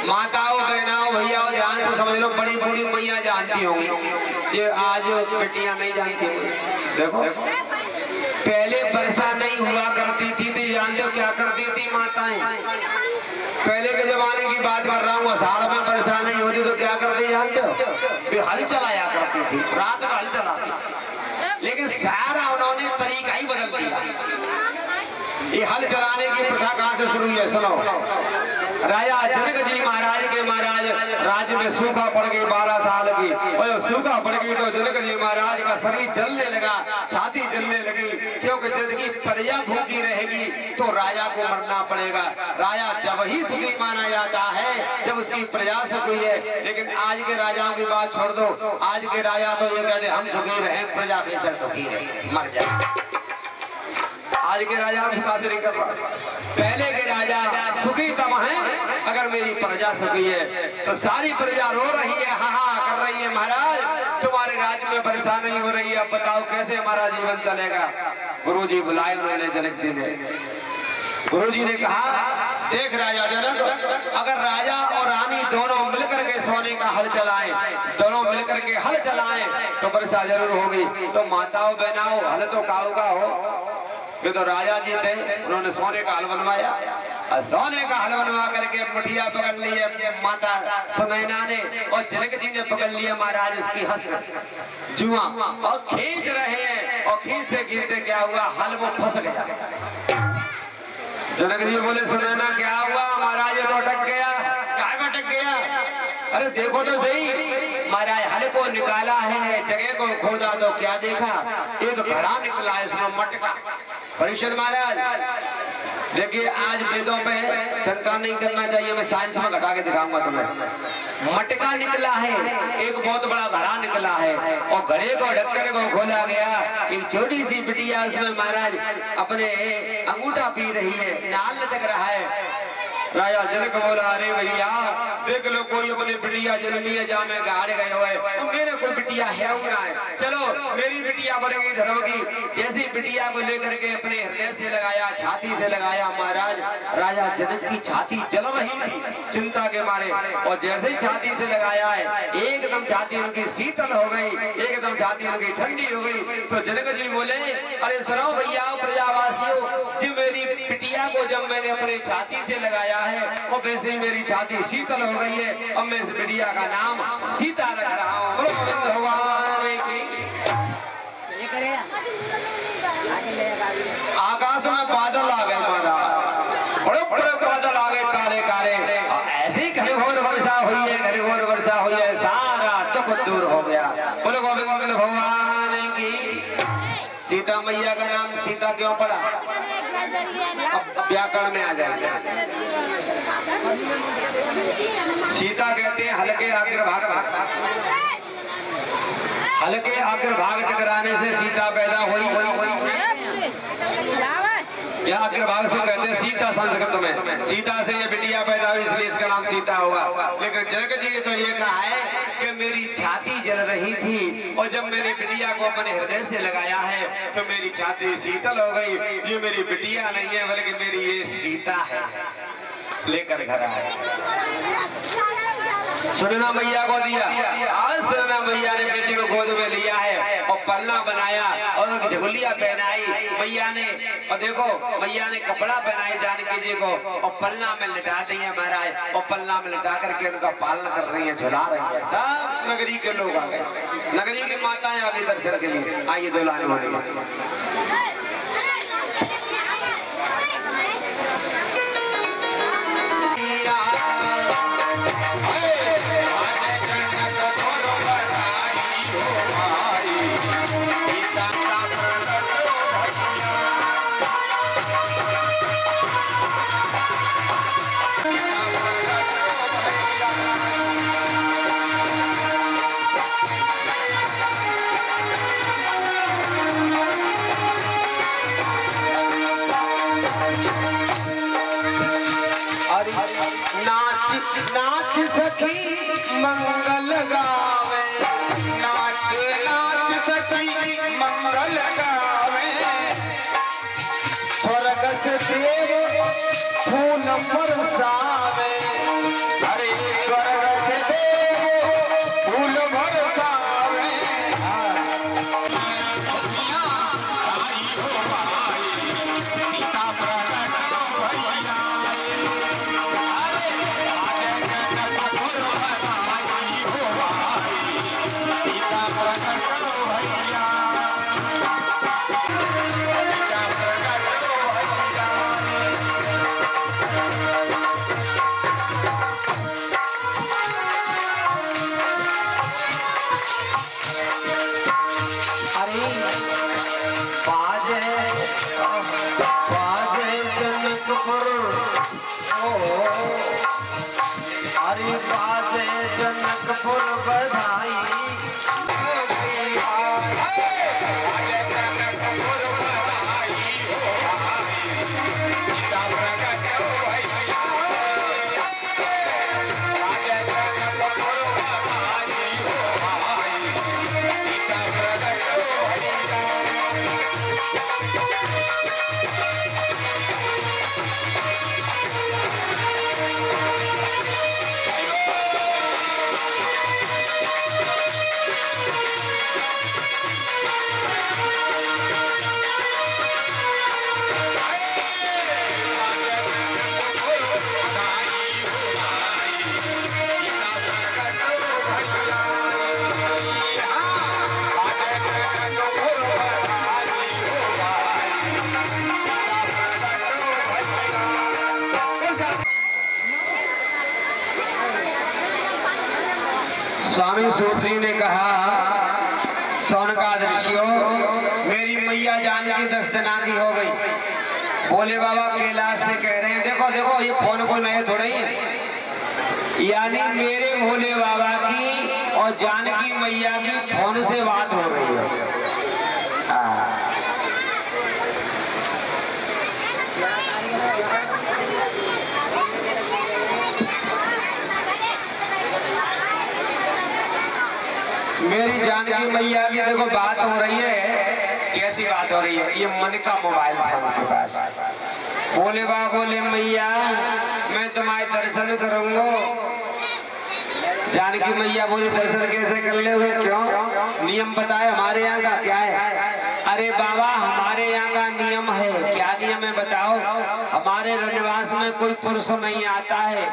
माताओं बहनाओं भैया, ध्यान से समझ लो। बड़ी बूढ़ी मैया जानती होंगी, ये आज बेटियां नहीं जानती होंगी। देखो पहले वर्षा नहीं हुआ करती थी तो जानते हो क्या करती थी माताएं? पहले के जमाने की बात कर रहा हूँ। अषाढ़ में वर्षा नहीं होती तो क्या करते जानते हो? हल चलाया करती थी, रात में हल चलाती। लेकिन सारा उन्होंने तरीका ही बदल दिया। ये हल चलाने की प्रथा कहां से शुरू हुई है सुनो। राजा जनक जी महाराज के महाराज राज्य में सूखा पड़ गई 12 साल की। और सूखा पड़ गई तो जनक जी महाराज का शरीर जलने लगा, छाती जलने लगी। क्योंकि जिंदगी प्रजा भूखी रहेगी तो राजा को मरना पड़ेगा। राजा जब ही सुखी माना जाता है जब उसकी प्रजा सुखी है। लेकिन आज के राजाओं की बात छोड़ दो। आज के राजा तो ये कहते हम सुखी रहे, प्रजा बेशक दुखी रहे, मर जाए। आज के राजा बात नहीं कर रहा। पहले के राजा सुखी तब हैं अगर मेरी प्रजा सुखी है तो सारी प्रजा रो रही है, हाहा कर रही है। महाराज तुम्हारे राज्य में वर्षा नहीं हो रही है, अब बताओ कैसे हमारा जीवन चलेगा। गुरुजी बुलाए उन्होंने जनक जी ने। गुरुजी ने कहा देख राजा जनक, अगर राजा और रानी दोनों मिलकर के सोने का हल चलाएं, दोनों मिलकर के हल चलाएं तो वर्षा जरूर होगी। तो माताओं बहनाओं हल तो काऊ का हो। वे तो राजा जी थे, उन्होंने सोने का हल बनवाया। और सोने का हल बनवा करके मठिया पकड़ ली है माता सुनैना ने, और जनक जी ने पकड़ लिया महाराज उसकी हंस जुआ और खींच रहे हैं। और खींचते खींचते क्या हुआ, हल वो फंस गया। जनक जी बोले सुनैना क्या हुआ? महाराज ये तो अटक गया। क्या अटक गया? अरे देखो तो सही। महाराज हल को निकाला है, जगह को खोदा तो क्या देखा, एक घड़ा निकला है इसमें मटका। परीक्षित महाराज देखिए आज वेदों पे शंका नहीं करना चाहिए, मैं साइंस में घटा के दिखाऊंगा तुम्हें। मटका निकला है, एक बहुत बड़ा घड़ा निकला है और घड़े को ढक्कन को खोला गया। एक छोटी सी बिटिया उसमें महाराज अपने अंगूठा पी रही है, नाल लटक रहा है। राजा जनक बोला अरे भैया देख लो कोई अपनी बिटिया जन्मी है जहाँ मैं गाड़ गए हुए तो मेरे कोई बिटिया है ना है, चलो मेरी बिटिया बनेगी धर्म की। जैसी बिटिया को लेकर के अपने हृदय से लगाया, छाती से लगाया, महाराज राजा जनक की छाती जल रही थी चिंता के मारे। और जैसे ही छाती से लगाया है एकदम छाती उनकी शीतल हो गई, एकदम छाती उनकी ठंडी हो गई। तो जनक जी बोले अरे सुनो भैया प्रजावासियों, जी मेरी बिटिया को जब मैंने अपनी छाती से लगाया है और वैसे ही मेरी छाती शीतल हो गई है। अब मैं इस बिटिया का नाम सीता रख रहा हूँ। आकाश में बादल आ गए महाराज, बड़े बड़े बादल आ गए काले काले। ऐसी घनघोर वर्षा हुई है, घनघोर वर्षा हुई है, सारा दुख दूर हो गया। बोलो गोविंद भगवान की। सीता मैया का नाम सीता क्यों पड़ा? अब व्याकरण में आ जाएगा। सीता कहते हैं हल्के अग्रभाग, हल्के अग्रभाग टकराने से सीता पैदा हुई। यहाँ अग्रभाग से कहते हैं सीता संस्कृत में, सीता से ये बिटिया पैदा हुई इसलिए इसका नाम सीता होगा। लेकिन जनक जी ने तो ये कहा है कि मेरी छाती जल रही थी और जब मैंने बिटिया को अपने हृदय से लगाया है तो मेरी छाती शीतल हो गई। ये मेरी बिटिया नहीं है बल्कि मेरी ये सीता है। लेकर घर आए, सुनना मैया को दिया। आज सुनना मैया ने बेटी को गोद में लिया है और पलना बनाया और झगुलिया पहनाई मैया ने। और देखो मैया ने कपड़ा पहनाई जानकी जी को और पलना में लिटा दी है महाराज। और पलना में लिटा करके उनका पालन कर रही है, झुला रही है। सब नगरी के लोग आ गए, नगरी की माताएं आ गई दर्शन के लिए। आइए दो लाइन बोलिए। नाच सखी मंगल गावे, नाच नाच सखी मंगल गावे, स्वर्ग से देव फूल बरसावे। अरे स्वर्ग से देव फूल बरसावे। हरि बाजे जनकपुर बधाई, स्वामी सूत्री ने कहा सौनकादृशियों मेरी मैया जानकी 10 दिना की हो गई। भोले बाबा कैलाश से कह रहे हैं देखो देखो ये फोन को नए थोड़े ही, यानी मेरे भोले बाबा की और जानकी मैया की फोन से बात हो रही है। मेरी जानकी मैया की देखो बात हो रही है। कैसी बात हो रही है? ये मन का मोबाइल फोन के पास। भोले बाबा बोले मैया मैं तुम्हारे दर्शन करूंगा। जानकी मैया बोली दर्शन कैसे कर ले हुए? क्यों? नियम बताए हमारे यहाँ का क्या है? अरे बाबा हमारे यहाँ का नियम है। क्या नियम है बताओ? हमारे रनिवास में कोई पुरुष नहीं आता है।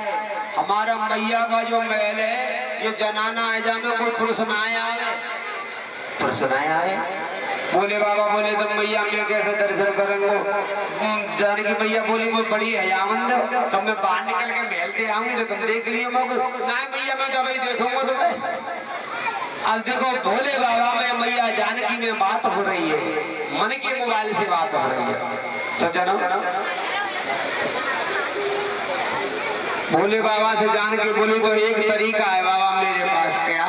हमारा मैया का जो महल है ये जनाना है में कोई पुरुष ना आए, पुरुष ना आए। बोले बाबा बोले तुम मैया मैं कैसे दर्शन करेंगे? जानकी मैया बोली वो बड़ी हयामंद तब मैं बाहर निकल के महल से आऊंगी तो तुम देख लियो। मैं मैया मैं कभी देखूंगा तुम्हें। अब देखो भोले बाबा में मैया जानकी में बात हो रही है, मन के मोबाइल से बात हो रही है। सज्जनों भोले बाबा से जान के बोली तो एक तरीका है बाबा मेरे पास क्या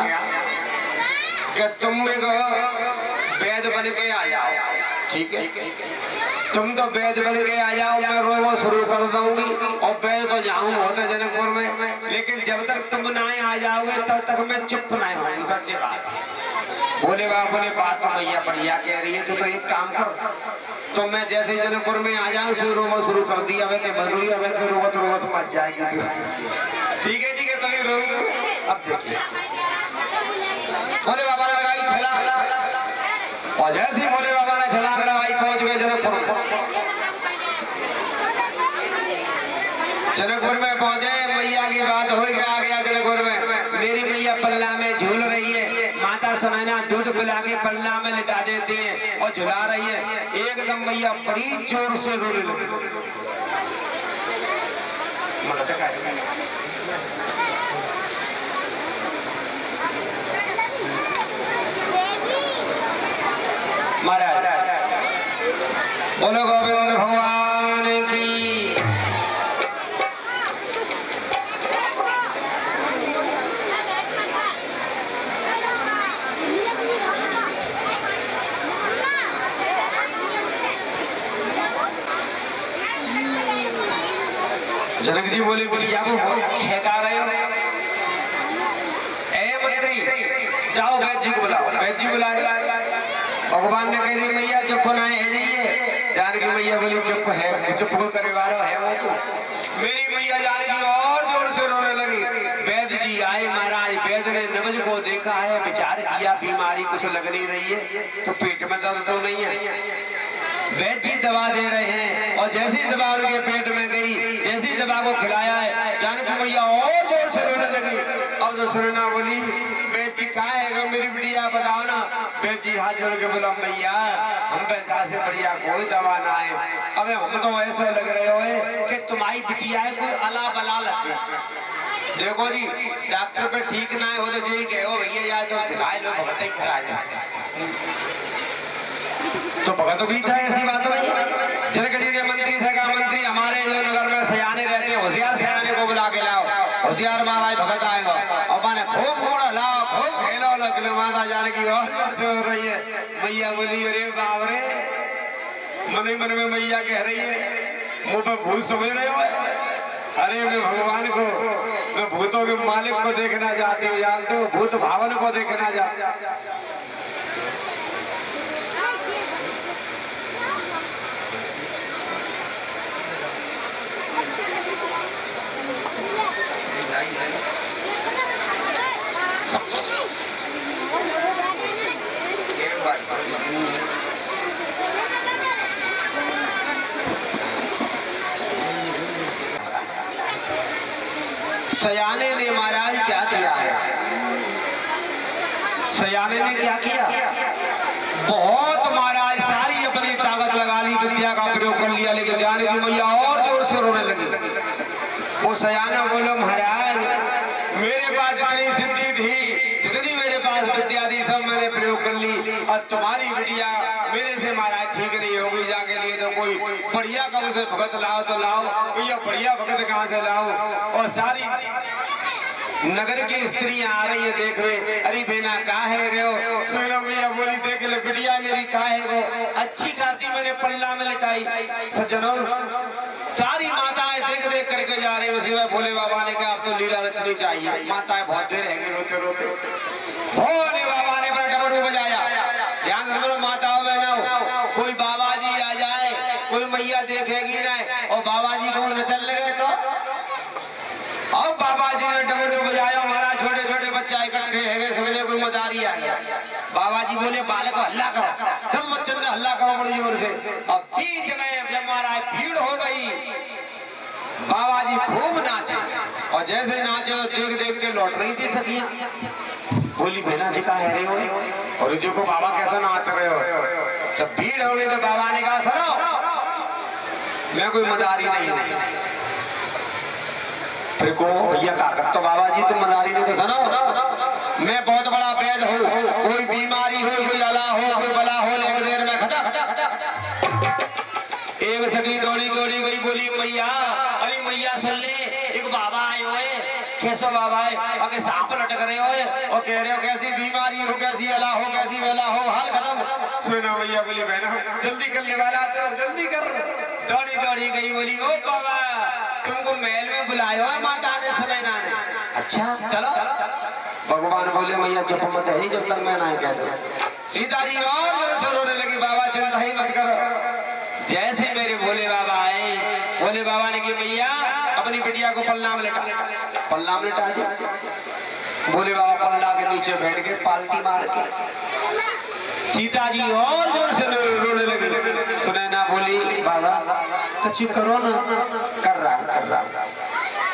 कि तुम मेरे को वैद बन के आ जाओ। ठीक है तुम तो वैद बन के आ जाओ, मैं रोबो शुरू कर दूंगी और वैद तो जाऊँ होते जनकपुर में, लेकिन जब तक तुम ना आ जाओगे तब तक मैं चुप नहीं होंगी। बच्चे बात बोले बाबू ने बात तो भैया बढ़िया कह रही है, तो एक काम कर, तो मैं जैसे जनकपुर में आ जाऊँ फिर रोबो शुरू कर दिया, वे के बन रही है, फिर रोबो मच जाएगी। ठीक है कभी रो। अब देखिए भोले बाबा ने लगाई छला, और जैसे ही भोले बाबा ने छलांग लगाई पहुंच गए जनकपुर में पहुंचे। मैया की बात हो गया, आ गया जनकपुर में। मेरी मैया पल्ला में झूल रही है, माता सुनैना दूध पिला के पल्ला में लिटा देते हैं और झुला रही है। एकदम मैया बड़ी जोर से रोने लगी। महाराज बोलो गोविंद भगवान की। जनक जी बोले बुढ़िया को फेंका गए, ए मंत्री जाओ वैद्य जी को बुलाओ। वैद्य जी बुलाए, भगवान ने कह दी मैया चुप होना है। जानकी मैया बोली चुप है, चुप को करे वाला है वो तो। मेरी मैया जानकी और जोर से रोने लगी। वैद्य जी आए महाराज, वैद्य ने नवज को देखा है, विचार किया बीमारी कुछ लग नहीं रही है, तो पेट में दर्द तो नहीं है। वैद्य जी दवा दे रहे हैं और जैसी दवा उनके पेट में गई, जैसी दवा को खिलाया है, जानकी मैया और जोर से रोने लगी। अब तो सुनना बोली वैद्य जी कहाँ है मेरी बिटिया, बताओ ना। वैद्य जी हाथ जोड़ के बोला मैया हम पैसा से बढ़िया कोई दवा ना है। अब हम तो ऐसे लग रहे हो कि तुम्हारी बिटिया है कोई अला बला लगे। देखो जी डॉक्टर पे ठीक ना हो तो यही कहो भैया या तो दिखाए लो भगत ही खड़ा जाए, तो भगत भी था। ऐसी बात नहीं। जनकपुर के मंत्री से कहा मंत्री हमारे जो नगर में सयाने रहते हैं, होशियार सयाने को बुला के लाओ। होशियार महाराज भगत आएगा और मैंने खूब घोड़ा लाओ, खूब खेलो लगने। माता जानकी और हो रही है। मैया बोली अरे बाप रे, मन ही मन में मैया कह रही है मुँह पे भूत समझ रहे हो। अरे मैं भगवान को, मैं भूतों के मालिक को देखना चाहती हूँ, जानते हो भूत भावन को देखना चाहती। सयाने ने महाराज क्या किया है, सयाने ने क्या किया, बहुत महाराज सारी अपनी ताकत लगा ली, विद्या का प्रयोग कर लिया, लेकिन जानकी मैया और जोर से रोने लगी। वो सयाना बोलो महाराज मेरे पास जितनी सिद्धि थी, जितनी मेरे पास विद्या थी सब मैंने प्रयोग कर ली, और तुम्हारी बिटिया मेरे से महाराज ठीक नहीं होगी। जाके लिए तो कोई बढ़िया कब से भगत लाओ तो लाओ, भैया बढ़िया भगत कहाँ से लाओ। और सारी नगर की स्त्रियां आ रही है देख रहे, अरे बेना कहा है रे हो। सुनो भैया बोली देख ले बिटिया मेरी कहा है वो, अच्छी खासी मैंने पल्ला में लिटाई। सज्जनों सारी माताएं देख देख करके जा रही। उसी में भोले बाबा ने कहा आप तो लीला रचनी चाहिए। माताएं बहुत देर रहेंगे रोते रोते। भोले बाबा ने डमरू बजाया, ध्यान से माताओं बहनों, कोई बाबा जी आ जाए, कोई मैया देखेगी ना और बाबा जी को न चल गए तो। अब बाबा जी ने डमरू बजाया, हमारा छोटे छोटे बच्चा इकट्ठे है, समझे कोई मदारी आ गया। बाबा जी बोले बालक हल्ला करो, सब बच्चों ने हल्ला करो बड़ी जोर से। अब बीच में जब महाराज भीड़ हो गई, बाबा जी खूब नाचे, और जैसे नाचे देख देख के लौट रही थी सखियां। बोली बहना जी कहा रहे हो, और जो को बाबा कैसा नाच रहे हो। जब भीड़ हो गई तो बाबा ने कहा सुनो मैं कोई मदारी नहीं हूं। फिर को भैया का कर, तो बाबा जी तुम मदारी नहीं, तो सुनो मैं बहुत बड़ा वैद्य हूँ, कोई बीमारी हो, कोई अला हो, कोई बला हो, एक देर में खटा खटा खटा। एक सखी दौड़ी दौड़ी गई, बोली मैया, अरे मैया सुन ले, एक बाबा आए हुए कैसो बाबा है अगर सांप लटक रहे हो और कह रहे हो कैसी बीमारी हो, कैसी अला हो, कैसी वेला हो, हाल खत्म। सुना भैया बोली बहना जल्दी करने वाला तो जल्दी कर। दौड़ी दौड़ी गई बोली ओ बाबा तुमको महल में बुलाया है माता ने सुनैना ने। अच्छा चलो। भगवान बोले मैया चुप मत है जब तक मैं ना कह दूं। सीता जी और जोर से रोने लगी बाबा चिंता ही मत करो। जैसे मेरे भोले बाबा आए, भोले बाबा ने की मैया अपनी बिटिया को पल्ला में लेटा दिया। भोले बाबा पल्ला के नीचे बैठ के पालती मार के सीता जी और जोर से रोने लगी। सुनैना बोली बाबा कुछ करो ना। कर रहा।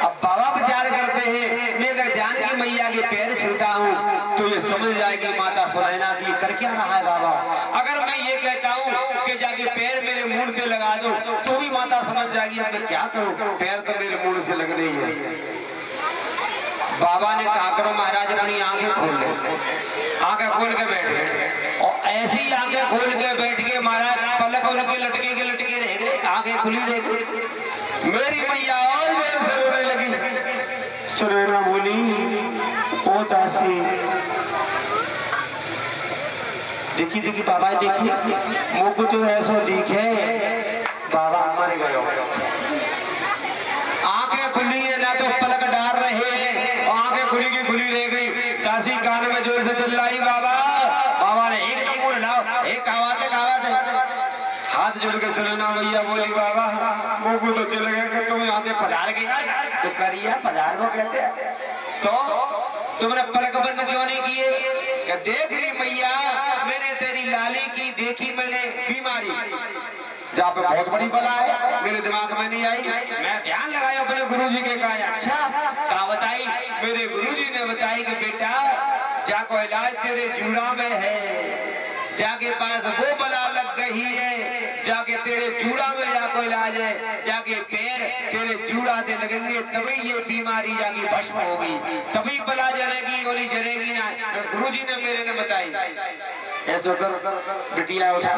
अब बाबा विचार करते हैं मैं अगर जानकी मैया के पैर छूटा हूँ तो ये समझ जाएगी माता सुनैना की कर क्या रहा है बाबा। अगर मैं ये कहता हूँ कि जाके पैर मेरे मुंह पे लगा दो तो भी माता समझ जाएगी अब मैं क्या करूँ, पैर तो मेरे मुंह से लग रही है। बाबा ने कहा करो महाराज अपनी आंखें खोल ले। आंखें खोल के बैठे और ऐसी आंखें खोल के बैठ के महाराज पलक उनके लटके रह गए, आंखें खुली रह गई। मेरी मैया और रोने लगी। सुनैना बोली ओ दासी देखी बाबा देखी मुख तो ऐसो दिखे बाबा मर गए। आंखें खुली है ना तो पलक डाल रहे हैं और आंखें खुली की खुली रह गई। दासी कान में जोर से चिल्लाई बाबा। बाबा ने एकदम मुंह हिलाओ एक कहावत है हाथ जोड़ के सुनैना भैया बोली बाबा मुंह को तो चले गए तुम यहाँ से पधार गए तो करिया पधार को कहते हैं तो तुमने पलक बंद क्यों नहीं किए। क्या देख रही मैया मैंने तेरी लाली की देखी मैंने बीमारी जहाँ पे बहुत बड़ी बला है मेरे दिमाग में नहीं आई। मैं ध्यान लगाया अपने गुरुजी के कहा अच्छा कहा बताई। मेरे गुरुजी ने बताई कि बेटा जाको इलाज तेरे जूड़ा में है, जाके पास वो बला लग गई है, जाके तेरे जूड़ा में जाको इलाज है, जाके पैर तेरे जूड़ा से लगेंगे तभी ये बीमारी जाके भस्म होगी, तभी बला जरेगी गोली जरेगी ना। गुरुजी ने मेरे ने बताई। ऐसा कर बिटिया उठा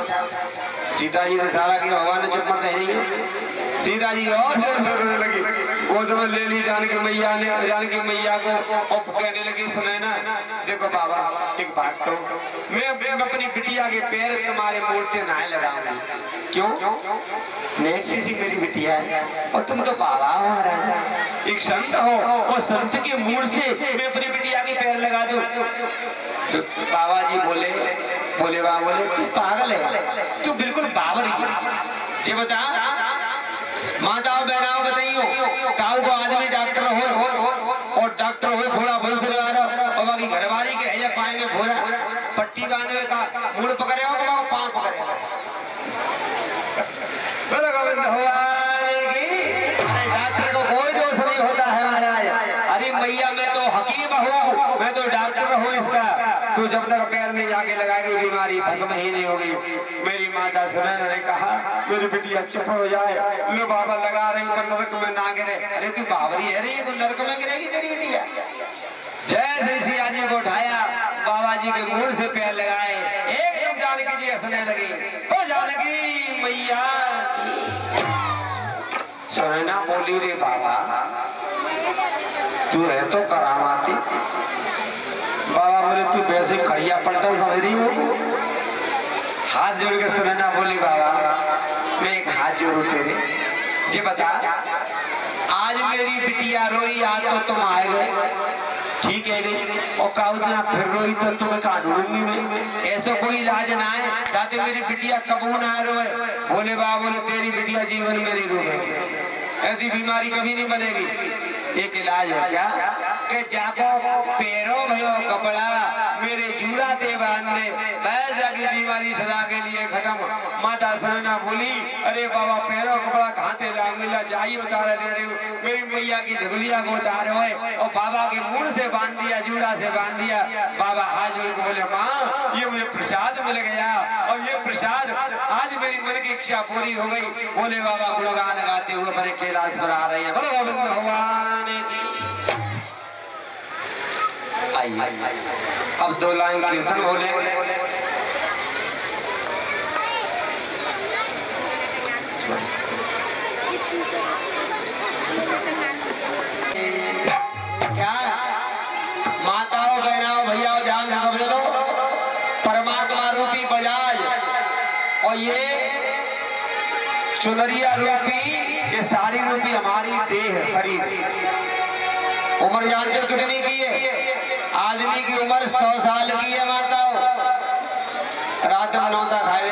सीता जी ने सारा की भगवान ने चुप मत है। सीता जी और रोने लगी। गोद में ले ली जानकी मैया ने, जानकी मैया को और कहने लगी सुनैना देखो बाबा एक बात तो मैं अपनी बिटिया के पैर तुम्हारे मूर्ति नहाए लगाऊंगा। क्यों नेक्सी सी मेरी बिटिया है और तुम तो बाबा हो रहा है एक संत हो और संत के मूर्त से मैं अपनी बिटिया के पैर लगा दूं। तो बाबा जी बोले बाबा बोले तू पागल है, तू बिल्कुल बावरी है। ये बता माताओं बहनाओं बताइयो काऊ को आदमी डॉक्टर हो और डॉक्टर हो भोला बंस लगा रहा और बाकी घरवाली के है या पाए में भोरा पट्टी बांधे का मुड़ पकड़े हो पाँव पकड़े डॉक्टर को कोई दोष नहीं होता है महाराज। अरे मैया मैं तो हकीम हूँ, मैं तो डॉक्टर हूँ इसका। तू जब तक पैर में जाके लगाएगी बीमारी भस्म ही नहीं होगी। मेरी माता सुनैना ने कहा मेरी बिटिया चुप हो जाए। लो बाबा लगा रही पर नरक में ना गिरे। अरे तू बावरी है रे तू नरक में गिरेगी तेरी बिटिया। जैसे सिया जी को उठाया बाबा जी के मुंह से पैर लगाए एकदम जानकी जी हंसने लगी। तो जानकी मैया सुनैना बोली रे बाबा तू है तो करामाती। बाबा बोले तू वैसे खड़िया पलटा समझ रही हो। हाथ जोड़ के सुनैना बोली बाबा मैं एक हाथ जोड़ू तेरे। ये बता आज मेरी बिटिया रोई आज तो तुम आए गए ठीक है और काउस ना फिर रोई तो तुम्हें कहा ढूंढूंगी मैं। ऐसा कोई इलाज ना है ताकि मेरी बिटिया कबू ना रोए। बोले बाबा बोले तेरी बिटिया जीवन में नहीं रोएगी, ऐसी बीमारी कभी नहीं बनेगी। एक इलाज है क्या कि जाको पैरों भयो कपड़ा मेरे जूड़ा दे बांधने बैल जाकी बीमारी सदा के लिए खत्म। माता सुनैना बोली अरे बाबा पैरों कपड़ा कहां लाऊंगी जाइए उतारा दे रही हूँ। मेरी मैया की झुगलिया को उतारे हुए और बाबा के मुंह से बांध दिया जूड़ा से बांध दिया। बाबा हाथ जोड़ बोले माँ ये मुझे प्रसाद मिल गया और ये प्रसाद आज मेरी मन की इच्छा पूरी हो गई। बोले बाबा गुणगान गाते हुए बड़े कैलाश पर आ रहे हैं। बोलो गोविंद भगवान आइए अब 2 लाइन कीर्तन बोले। क्या ये चुनरिया रूपी, ये साड़ी रूपी हमारी देह शरीर। उम्र जानते हो कितनी की है? आदमी की उम्र 100 साल की है माताओं। रात में नौता खाए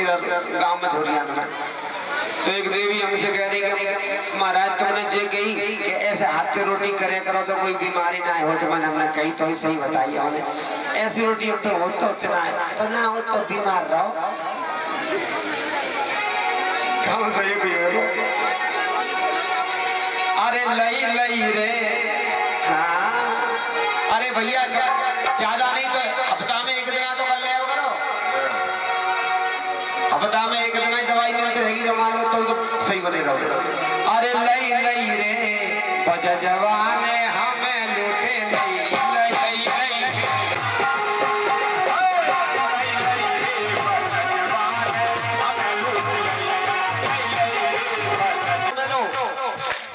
इधर गांव में थोड़ी आना, तो एक देवी हमसे कह रही कि महाराज तुमने जो कही कि ऐसे हाथ पे रोटी करे करो तो कोई बीमारी ना हो, तो मैंने हमने कही तो ही सही बताइए उन्हें। ऐसी रोटी तो हो तो उतना है, तो ना हो तो बीमार रहो। कौन सही भी हो? अरे लई लई रे, हाँ अरे भैया ज्यादा नहीं तो हफ्ता में एक दिन तो कर ले करो। हफ्ता में एक दिन दवाई मिलती रहेगी जो मान लो तो सही बनेगा। अरे लई लई रे बज जवाने हमें लूटे नहीं, लई लई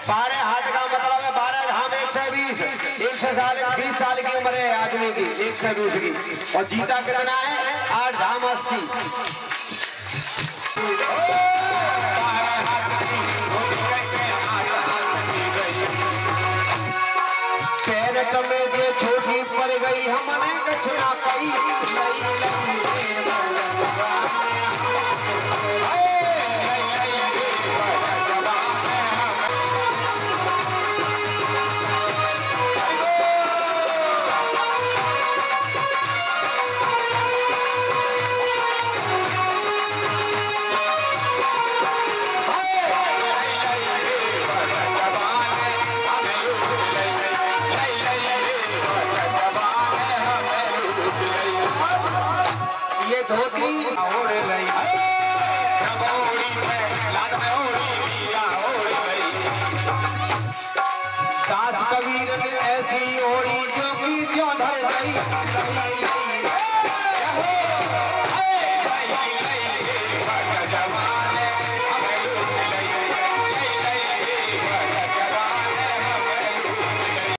बारह हाथ का मतलब है 12 धाम 120, 120 साल की उम्र है आदमी की, 120 की, और जीता कितना है 8 धाम 80। पैरत में जो छोटी पड़ गई हमने कछुआ पाई, कबीर ने ऐसी ओढ़ी जो कि जो धर गई।